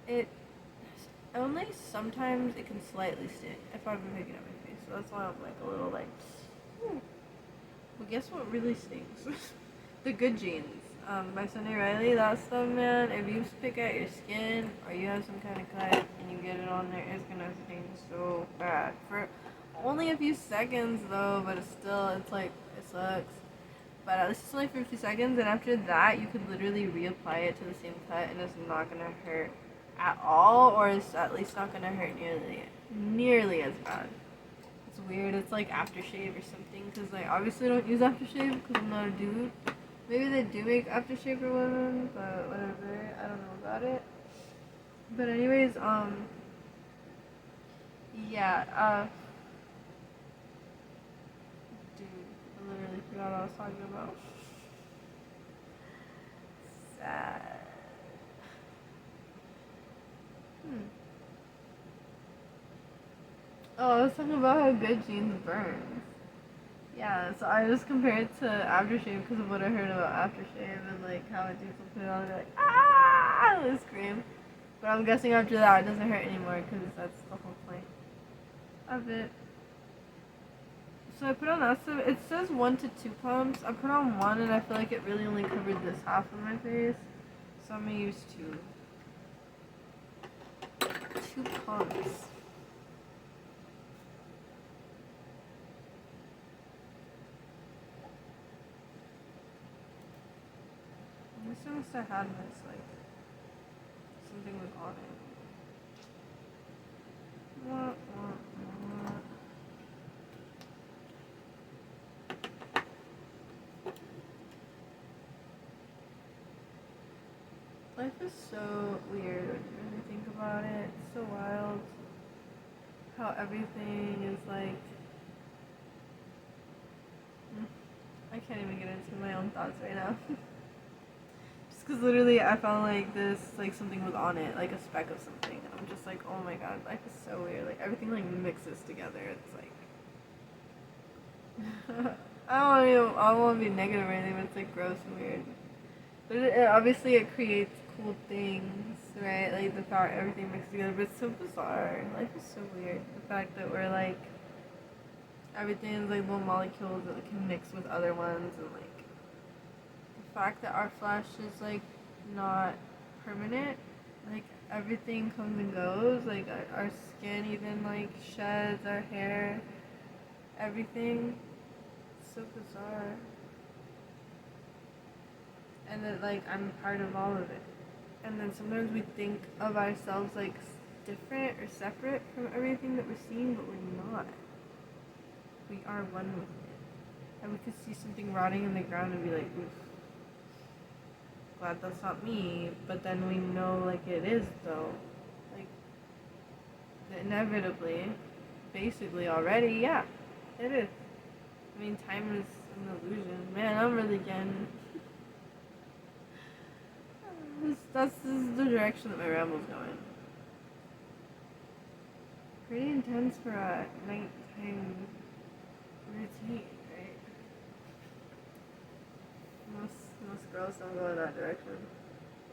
it only sometimes it can slightly sting if I've been picking up my face, so that's why I'm like a little like, ooh. Well, guess what really stings? The Good Genes by Sunny Riley. That stuff, man, if you pick at your skin or you have some kind of cut and you get it on there, it's gonna sting so bad. For only a few seconds though, but it's like, it sucks. But at least it's only for a few seconds, and after that, you could literally reapply it to the same cut, and it's not gonna hurt at all, or it's at least not gonna hurt nearly as bad. It's weird. It's like aftershave or something, because like obviously I don't use aftershave because I'm not a dude. Maybe they do make aftershave for women, but whatever. I don't know about it. But anyways, yeah, dude, I literally forgot what I was talking about. Sad. Oh, I was talking about how Good Genes burns. Yeah, so I just compared it to aftershave because of what I heard about aftershave and like how dudes will put it on and be like, ah, they scream. But I'm guessing after that it doesn't hurt anymore because that's the whole point of it. So I put on that stuff. It says 1 to 2 pumps. I put on 1 and I feel like it really only covered this half of my face. So I'm gonna use 2. 2 pumps. This must have had this, like, something was on it. Wah, wah, wah. Life is so weird when you really think about it. It's so wild how everything is like. I can't even get into my own thoughts right now. Just because literally I found like this, like something was on it, like a speck of something. And I'm just like, oh my god, life is so weird. Like everything like mixes together. It's like. I don't want to be negative or anything, but it's like gross and weird. But obviously it creates cool things, right? Like the fact everything mixed together, but it's so bizarre. Life is so weird. The fact that we're like, everything is like little molecules that can mix with other ones, and like the fact that our flesh is like not permanent. Like everything comes and goes. Like our skin even like sheds, our hair, everything. It's so bizarre. And that like I'm part of all of it. And then sometimes we think of ourselves like different or separate from everything that we're seeing, but we're not. We are one with it. And we could see something rotting in the ground and be like, oof, glad that's not me. But then we know like it is though. Like inevitably, basically already, yeah, it is. I mean, time is an illusion. Man, I'm really getting. This is the direction that my ramble's going. Pretty intense for a nighttime routine, right? Most girls don't go in that direction.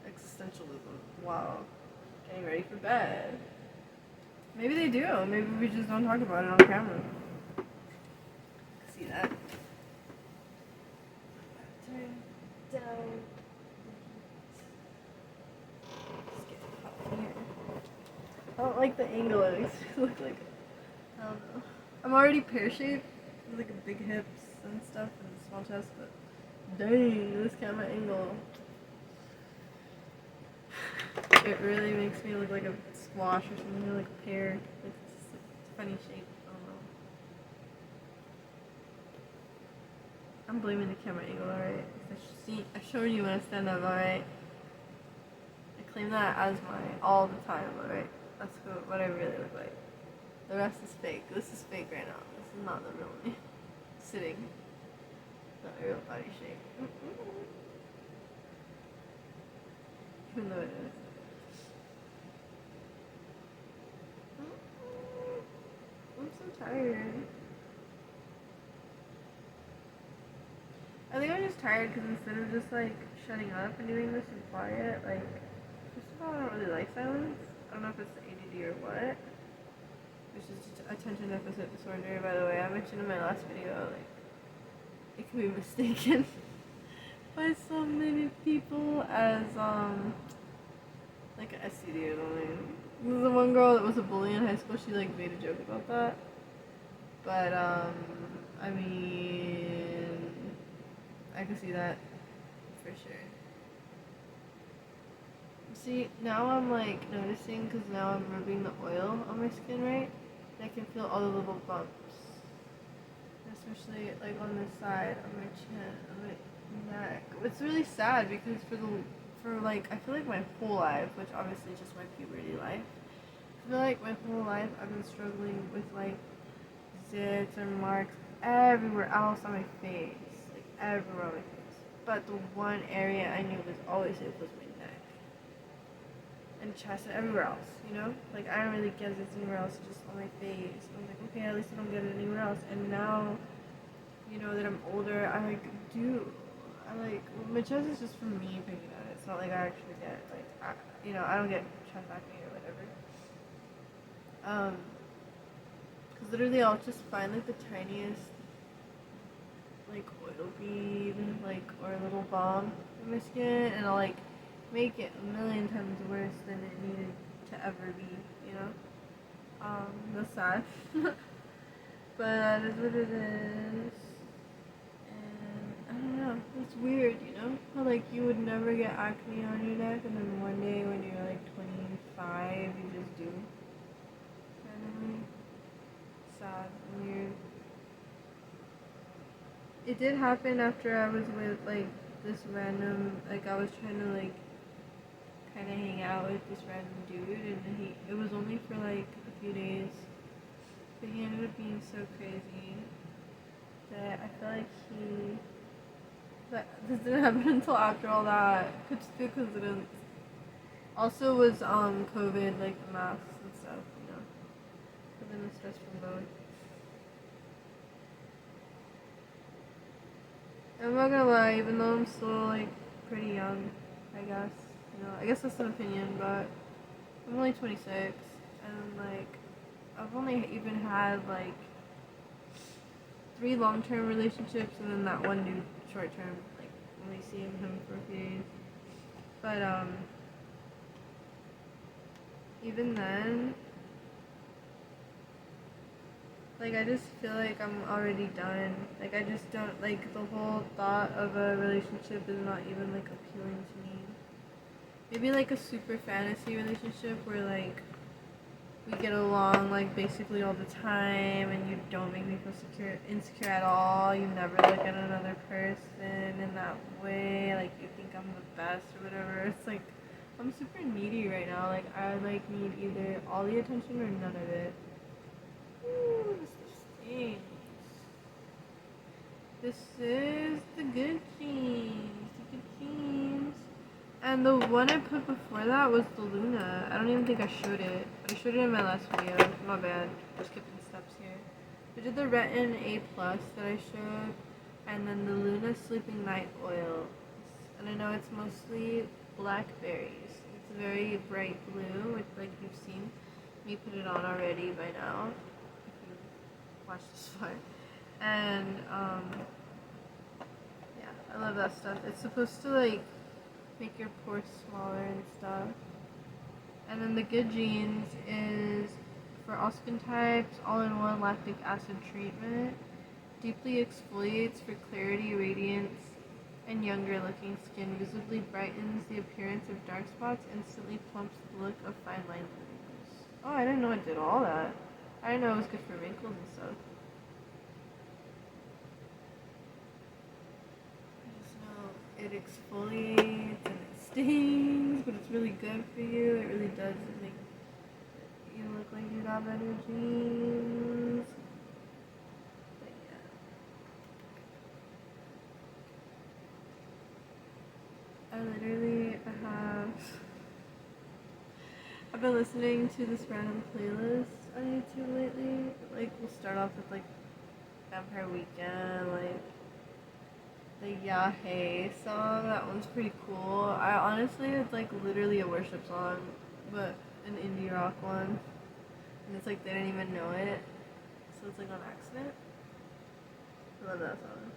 Existentialism. Wow. Getting ready for bed. Maybe they do. Maybe we just don't talk about it on camera. See that? Turn down. I don't like the angle. It makes me look like, I don't know. I'm already pear-shaped with like a big hips and stuff and a small chest, but dang, this camera angle. It really makes me look like a squash or something, or like a pear. It's just a funny shape. I don't know. I'm blaming the camera angle, alright? I've shown you when I stand up, alright? I claim that as my all the time, alright? That's what I really look like. The rest is fake. This is fake right now. This is not the real me. Sitting. Not my real body shape. Even though it is. I'm so tired. I think I'm just tired because instead of just like shutting up and doing this and quiet, like first of all, I don't really like silence. I don't know if it's the ADD or what. Which is just attention deficit disorder, by the way. I mentioned in my last video, like it can be mistaken by so many people as like an STD or something. There's the one girl that was a bully in high school. She like made a joke about that. But I mean, I can see that for sure. See, now I'm like noticing because now I'm rubbing the oil on my skin, right? And I can feel all the little bumps, especially like on this side, on my chin, on my neck. It's really sad because for like I feel like my whole life, which obviously is just my puberty life, I feel like my whole life I've been struggling with like zits and marks everywhere else on my face, like everywhere on my face. But the one area I knew was always it was my neck and chest and everywhere else, you know? Like I don't really get zits anywhere else, just on my face. I was like, okay, at least I don't get it anywhere else. And now, you know that I'm older, I like do. I like my chest is just for me picking at it. It's not like I actually get like I don't get chest acne or whatever. Cause literally I'll just find like the tiniest like oil bead like or a little balm in my skin and I'll like make it a million times worse than it needed to ever be, you know? That's sad. But that is what it is. And I don't know, it's weird, you know? How like you would never get acne on your neck and then one day when you're like 25 you just do. Randomly. Sad, weird. It did happen after I was with like this random, like I was trying to like kind of hang out with this random dude and it was only for like a few days, but he ended up being so crazy that I feel like that this didn't happen until after all that. Could just be a coincidence. Also was COVID, like the masks and stuff, you know. I've been stressed from both. I'm not gonna lie, even though I'm still like pretty young, I guess. You know, I guess that's an opinion, but I'm only 26 and like I've only even had like 3 long-term relationships and then that one dude short-term, like only seeing him for a few days. But even then, like I just feel like I'm already done. Like I just don't like the whole thought of a relationship is not even like appealing to me. Maybe like a super fantasy relationship where like we get along like basically all the time and you don't make me feel insecure at all. You never look at another person in that way, like you think I'm the best or whatever. It's like I'm super needy right now. Like I like need either all the attention or none of it. Ooh, this stinks. This is the good jeans. The good jeans. And the one I put before that was the Luna. I don't even think I showed it. I showed it in my last video. My bad. We're skipping steps here. I did the Retin A Plus that I showed. And then the Luna Sleeping Night Oil. And I know it's mostly blackberries. It's very bright blue, which like you've seen me put it on already by now. If you watched this far. And yeah, I love that stuff. It's supposed to like make your pores smaller and stuff. And then the Good Genes is for all skin types, all-in-one lactic acid treatment. Deeply exfoliates for clarity, radiance, and younger looking skin. Visibly brightens the appearance of dark spots, instantly plumps the look of fine lines. Oh, I didn't know it did all that. I didn't know it was good for wrinkles and stuff. It exfoliates and it stings, but it's really good for you. It really does make you look like you got better genes. But yeah. I've been listening to this random playlist on YouTube lately. Like we'll start off with like Vampire Weekend, like the Yeah Hey song. That one's pretty cool. I honestly, it's like literally a worship song, but an indie rock one. And it's like they didn't even know it, so it's like on accident. I love that song.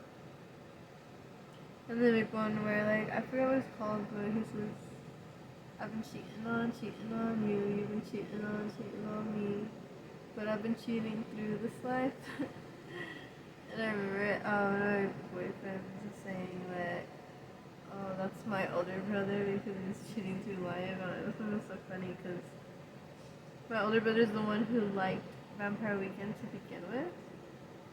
And the big one where like I forget what it's called, but he says, "I've been cheating on you. You've been cheating on me, but I've been cheating through this life." And I remember one of my boyfriends was saying that, "Oh, that's my older brother because he's cheating through life." And it was so funny because my older brother's the one who liked Vampire Weekend to begin with.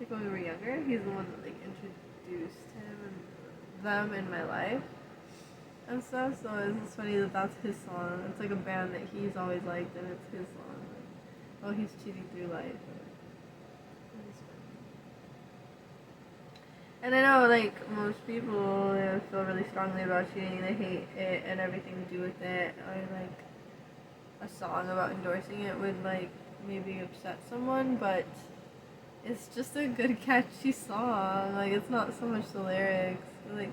Like when we were younger, he's the one that like introduced him and them in my life and stuff. So it's just funny that that's his song. It's like a band that he's always liked, and it's his song. Like, oh, he's cheating through life. And I know, like, most people feel really strongly about cheating. They hate it and everything to do with it. Or, like, a song about endorsing it would, like, maybe upset someone, but it's just a good, catchy song. Like, it's not so much the lyrics. Like,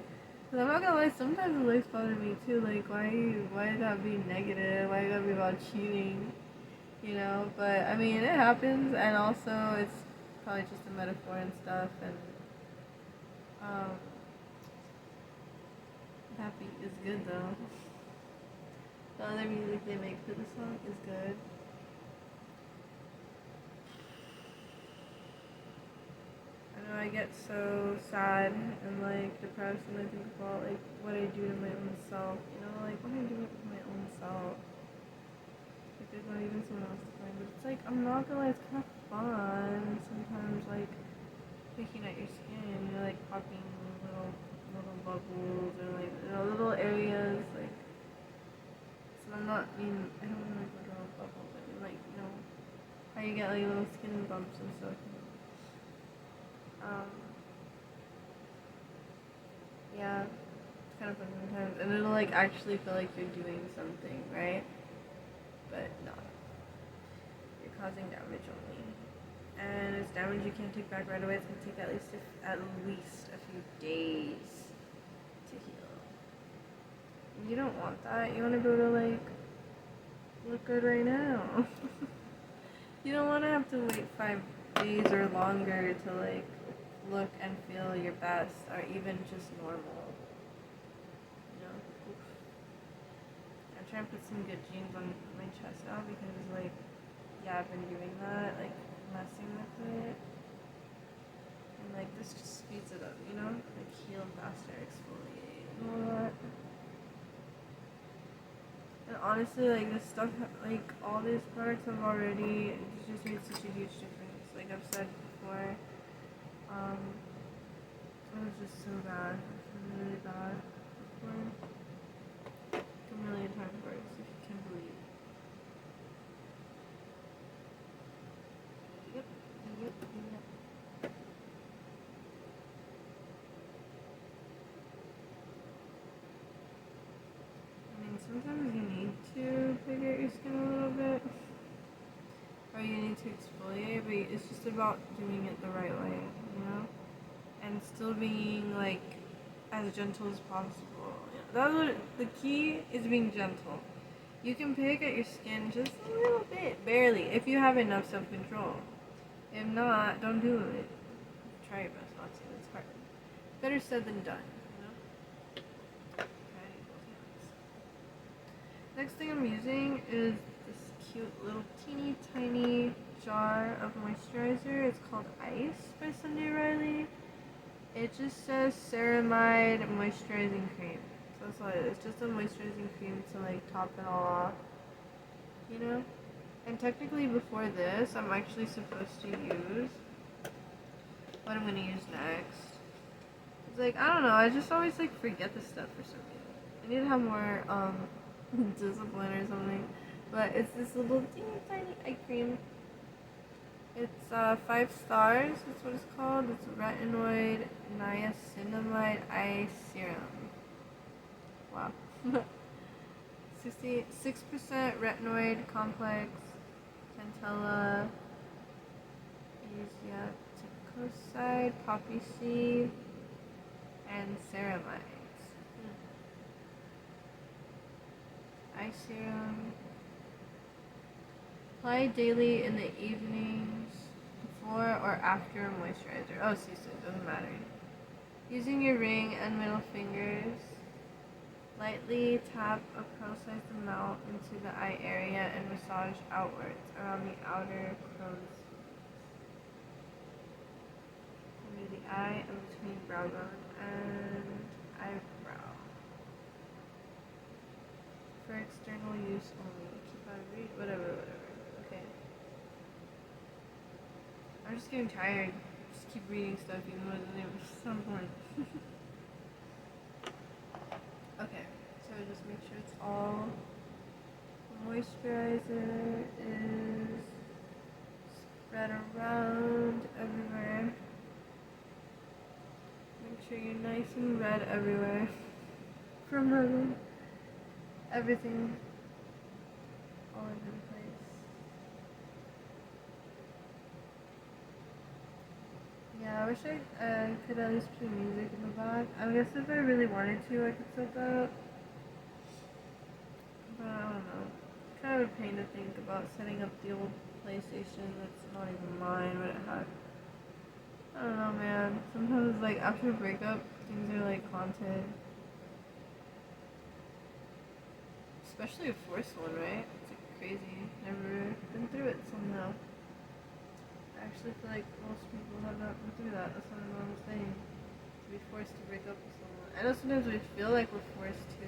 cause I'm not gonna lie, sometimes the lyrics bother me too. Like, why did that be negative? Why gotta be about cheating? You know? But, I mean, it happens, and also it's probably just a metaphor and stuff, and, um, that beat is good though. The other music they make for the song is good. I know I get so sad and like depressed when I think about like what I do to my own self. You know, like what I do with my own self. Like there's not even someone else to blame, but it's like I'm not gonna lie, it's kind of fun sometimes. Like picking at your skin, you know, like popping little bubbles or like little areas like. So I'm not, I don't mean like literal bubbles, I mean like, how you get like little skin bumps and stuff. Um, yeah, it's kind of fun sometimes. And it'll like actually feel like you're doing something, right? But no, you're causing damage only. And it's damage you can't take back right away. It's gonna take at least a few days to heal. You don't want that. You want to be able to like look good right now. You don't want to have to wait 5 days or longer to like look and feel your best or even just normal. You know? Oof. I'm trying to put some good jeans on my chest now because like yeah, I've been doing that, like messing with it. And like this just speeds it up, you know? Like heal faster, exfoliate and all that. And honestly, like this stuff, like all these products have already just made such a huge difference. Like I've said before, it was just so bad. It was really bad before. Like a million times worse, if you can believe. Yep, yep, yep. I mean, sometimes you need to pick at your skin a little bit. Or you need to exfoliate, but it's just about doing it the right way, you know? And still being like as gentle as possible. That's what the key is, being gentle. You can pick at your skin just a little bit, barely, if you have enough self-control. If not, don't do it. Try your best not to. It's hard. Better said than done, you know? Okay, both hands. Next thing I'm using is this cute little teeny tiny jar of moisturizer. It's called Ice by Sunday Riley. It just says ceramide moisturizing cream. So that's all it is. It's just a moisturizing cream to like top it all off. You know? And technically before this, I'm actually supposed to use what I'm gonna use next. It's like, I don't know, I just always like forget this stuff for some reason. I need to have more discipline or something. But it's this little teeny tiny eye cream. It's 5 stars. That's what it's called. It's retinoid niacinamide eye serum. Wow. 66% retinoid complex, Cantella, Asiaticoside, poppy seed, and ceramides. Eye serum. Apply daily in the evenings before or after moisturizer. Oh, see, so it doesn't matter. Using your ring and middle fingers, lightly tap a pearl-sized amount into the eye area and massage outwards around the outer crow's under the eye and between brow bone and eyebrow. For external use only. Keep out of reach. Whatever. Okay. I'm just getting tired. Just keep reading stuff even though it doesn't even sound fun. Okay, so just make sure it's all. The moisturizer is spread around everywhere. Make sure you're nice and red everywhere. From rubbing everything all over the place. Yeah, I wish I could at least play music in the back. I guess if I really wanted to, I could set that up. But I don't know. It's kind of a pain to think about setting up the old PlayStation that's not even mine, but it had. I don't know, man. Sometimes, like, after a breakup, things are, like, haunted. Especially a forced one, right? It's, like, crazy. Never been through it somehow. I actually feel like most people have not been through that. That's not a normal thing. To be forced to break up with someone. I know sometimes we feel like we're forced to,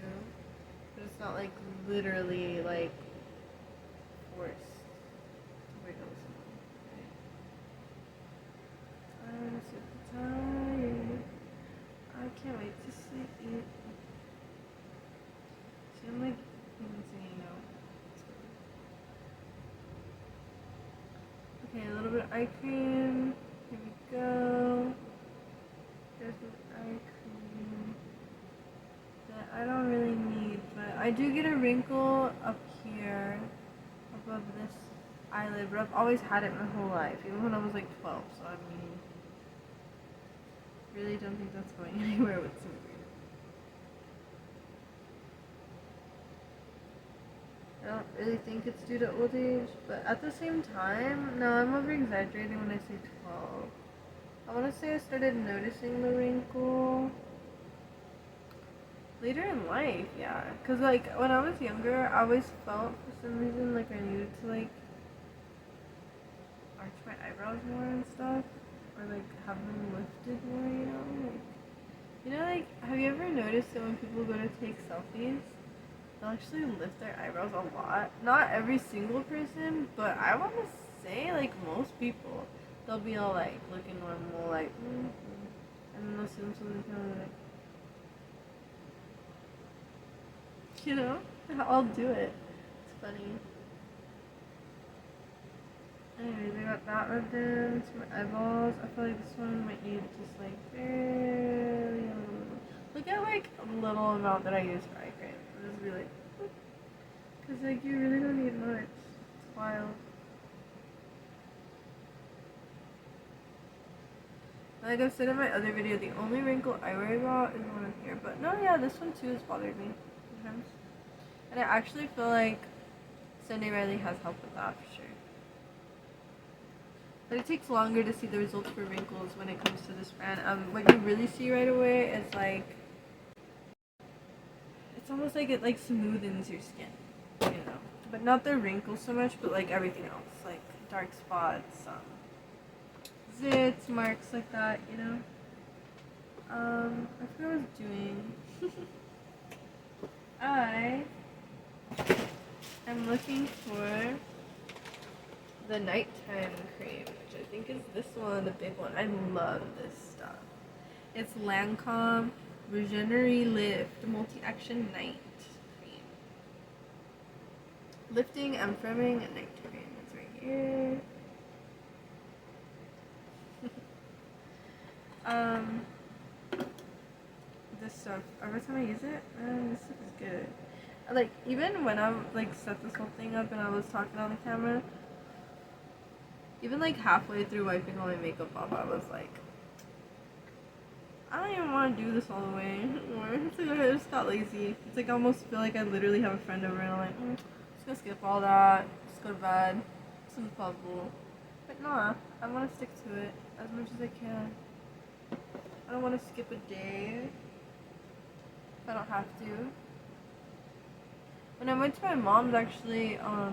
but it's not, like, literally, like, forced to break up with someone. I'm super tired. I can't wait to sleep. See, I'm like even singing now. Okay, a little bit of eye cream. Here we go. There's some eye cream that I don't really need, but I do get a wrinkle up here above this eyelid, but I've always had it my whole life, even when I was like 12, so I mean, really don't think that's going anywhere with some weird. I don't really think it's due to old age, but at the same time, no, I'm over exaggerating when I say 12. I want to say I started noticing the wrinkle later in life, yeah. Cause like when I was younger, I always felt for some reason like I needed to like arch my eyebrows more and stuff, or like have them lifted more, you know? Like, have you ever noticed that when people go to take selfies, they'll actually lift their eyebrows a lot? Not every single person, but I want to say like most people, they'll be all like looking normal, like, and then they'll see themselves and kind of like, you know? I'll do it. It's funny. Anyways, I got that rubbed in to my eyeballs. I feel like this one might need just like barely a little. Look at like a little amount that I use for eye cream. It is really, cause like you really don't need much. It's wild. Like I've said in my other video, the only wrinkle I worry about is one up here. But no, yeah, this one too has bothered me sometimes. And I actually feel like Sunday Riley has helped with that for sure. But it takes longer to see the results for wrinkles when it comes to this brand. What you really see right away is like, it's almost like it like smoothens your skin, you know. But not the wrinkles so much, but like everything else, like dark spots, zits, marks like that, you know. I forgot what I was doing. I am looking for the nighttime cream, which I think is this one, the big one. I love this stuff. It's Lancome Regenerate Lift Multi-Action Night Cream. Lifting and firming at night cream. It's right here. This stuff, every time I use it, this stuff is good. Like, even when I like set this whole thing up and I was talking on the camera, even like halfway through wiping all my makeup off, I was like, I don't even want to do this all the way anymore. It's like I just got lazy. It's like I almost feel like I literally have a friend over and I'm like, just gonna skip all that, just go to bed, as soon as possible. But nah, I want to stick to it as much as I can. I don't want to skip a day if I don't have to. When I went to my mom's actually, I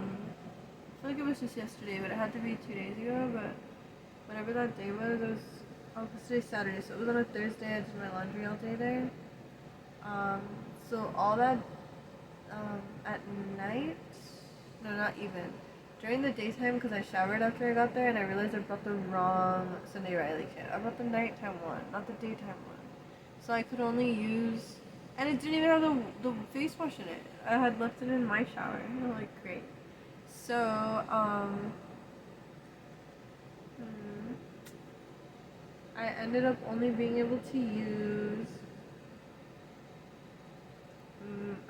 feel like it was just yesterday, but it had to be 2 days ago, but whatever that day was, it was, oh, because today's Saturday, so it was on a Thursday. I did my laundry all day there. So all that, at night, no, not even. During the daytime, because I showered after I got there, and I realized I brought the wrong Sunday Riley kit. I brought the nighttime one, not the daytime one. So I could only use, and it didn't even have the face wash in it. I had left it in my shower. I'm like, great. So, I ended up only being able to use,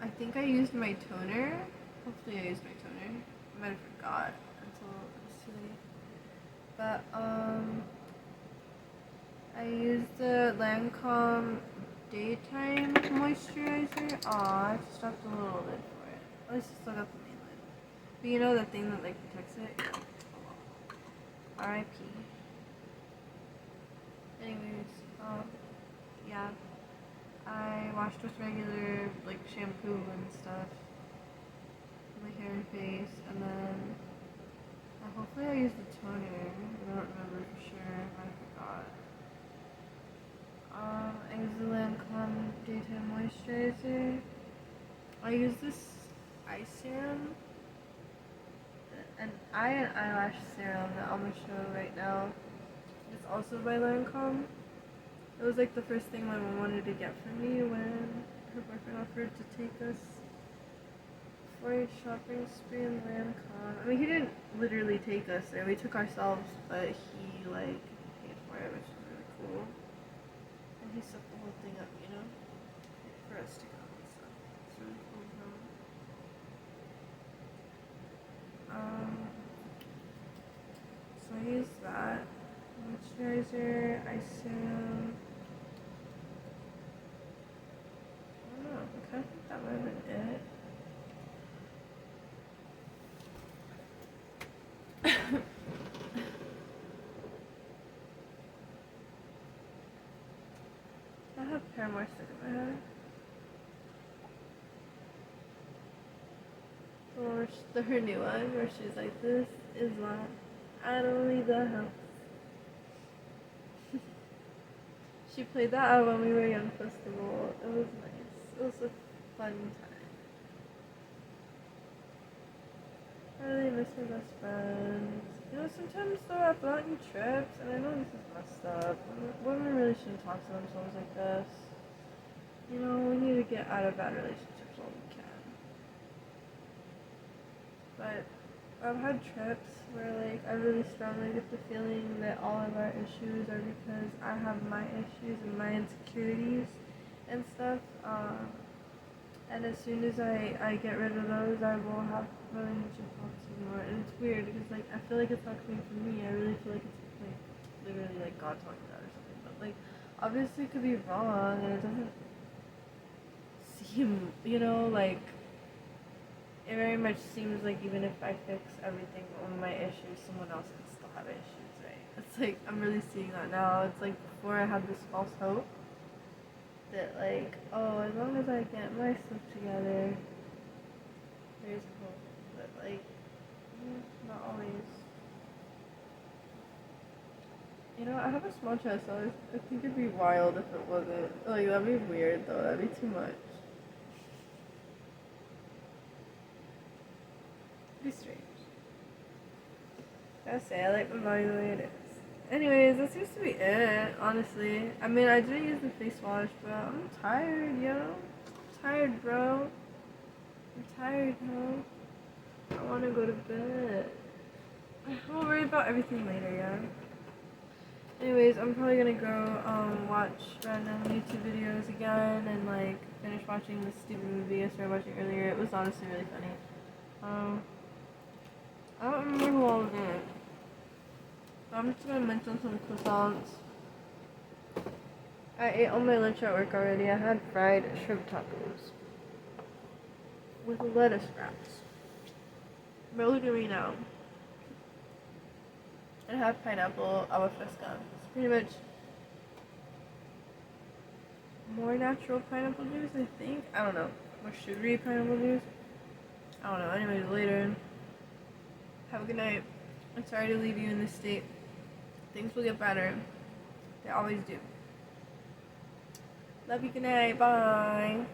I think I used my toner. Hopefully I used my toner. I might have forgot until it was too late. But, I used the Lancome daytime moisturizer. Aw, I just dropped a little lid for it. At least I still got the main lid. But you know the thing that like protects it? Yeah. R.I.P. Anyways, yeah. I washed with regular like shampoo and stuff. My hair and face, and then hopefully I used the toner. I don't remember for sure. I forgot. I use the Lancome daytime moisturizer. I use this eye serum, an eye and eyelash serum that I'm gonna show right now. It's also by Lancome. It was like the first thing my mom wanted to get for me when her boyfriend offered to take us for a shopping spree in Lancome. I mean, he didn't literally take us there. We took ourselves, but he like paid for it, which is really cool. And he set the whole thing up, you know, for us to go and stuff. It's really cool. So I use that moisturizer, eye serum. I don't know. I kind of think that might have been it. I have hair more stuck in my head. Or her new one, where she's like, "This is why I don't leave the house." She played that at When We Were Young festival. It was nice. It was a fun time. I really miss my best friends. You know, sometimes though I've gotten trips, and I know this is messed up. Women really shouldn't talk to themselves like this. You know, we need to get out of bad relationships while we can. But I've had trips where like I really strongly get the feeling that all of our issues are because I have my issues and my insecurities and stuff. And as soon as I get rid of those, I will have relationship talks anymore. And it's weird because like I feel like it's not coming from me. I really feel like it's like literally like God talking to that or something. But like obviously it could be wrong, and it doesn't seem, you know, like it very much seems like even if I fix everything on my issues, someone else could still have issues, right? It's like I'm really seeing that now. It's like before I had this false hope that like, oh, as long as I get my stuff together, there's hope. But like, not always. You know, I have a small chest, so I think it'd be wild if it wasn't. Like, that'd be weird though. That'd be too much. It'd be strange. Gotta say, I like my body the way it is. Anyways, that seems to be it, honestly. I mean, I didn't use the face wash, but I'm tired, yo. I'm tired, bro. I'm tired, bro. I wanna go to bed. I'll worry about everything later, yeah. Anyways, I'm probably gonna go watch random YouTube videos again and like finish watching this stupid movie I started watching earlier. It was honestly really funny. I don't remember who all was in it. I'm just gonna mention some croissants. I ate all my lunch at work already. I had fried shrimp tacos with lettuce wraps. But look at me now. I have pineapple agua fresca. It's pretty much more natural pineapple juice, I think. I don't know. More sugary pineapple juice. I don't know. Anyways, later. Have a good night. I'm sorry to leave you in this state. Things will get better. They always do. Love you. Good night. Bye.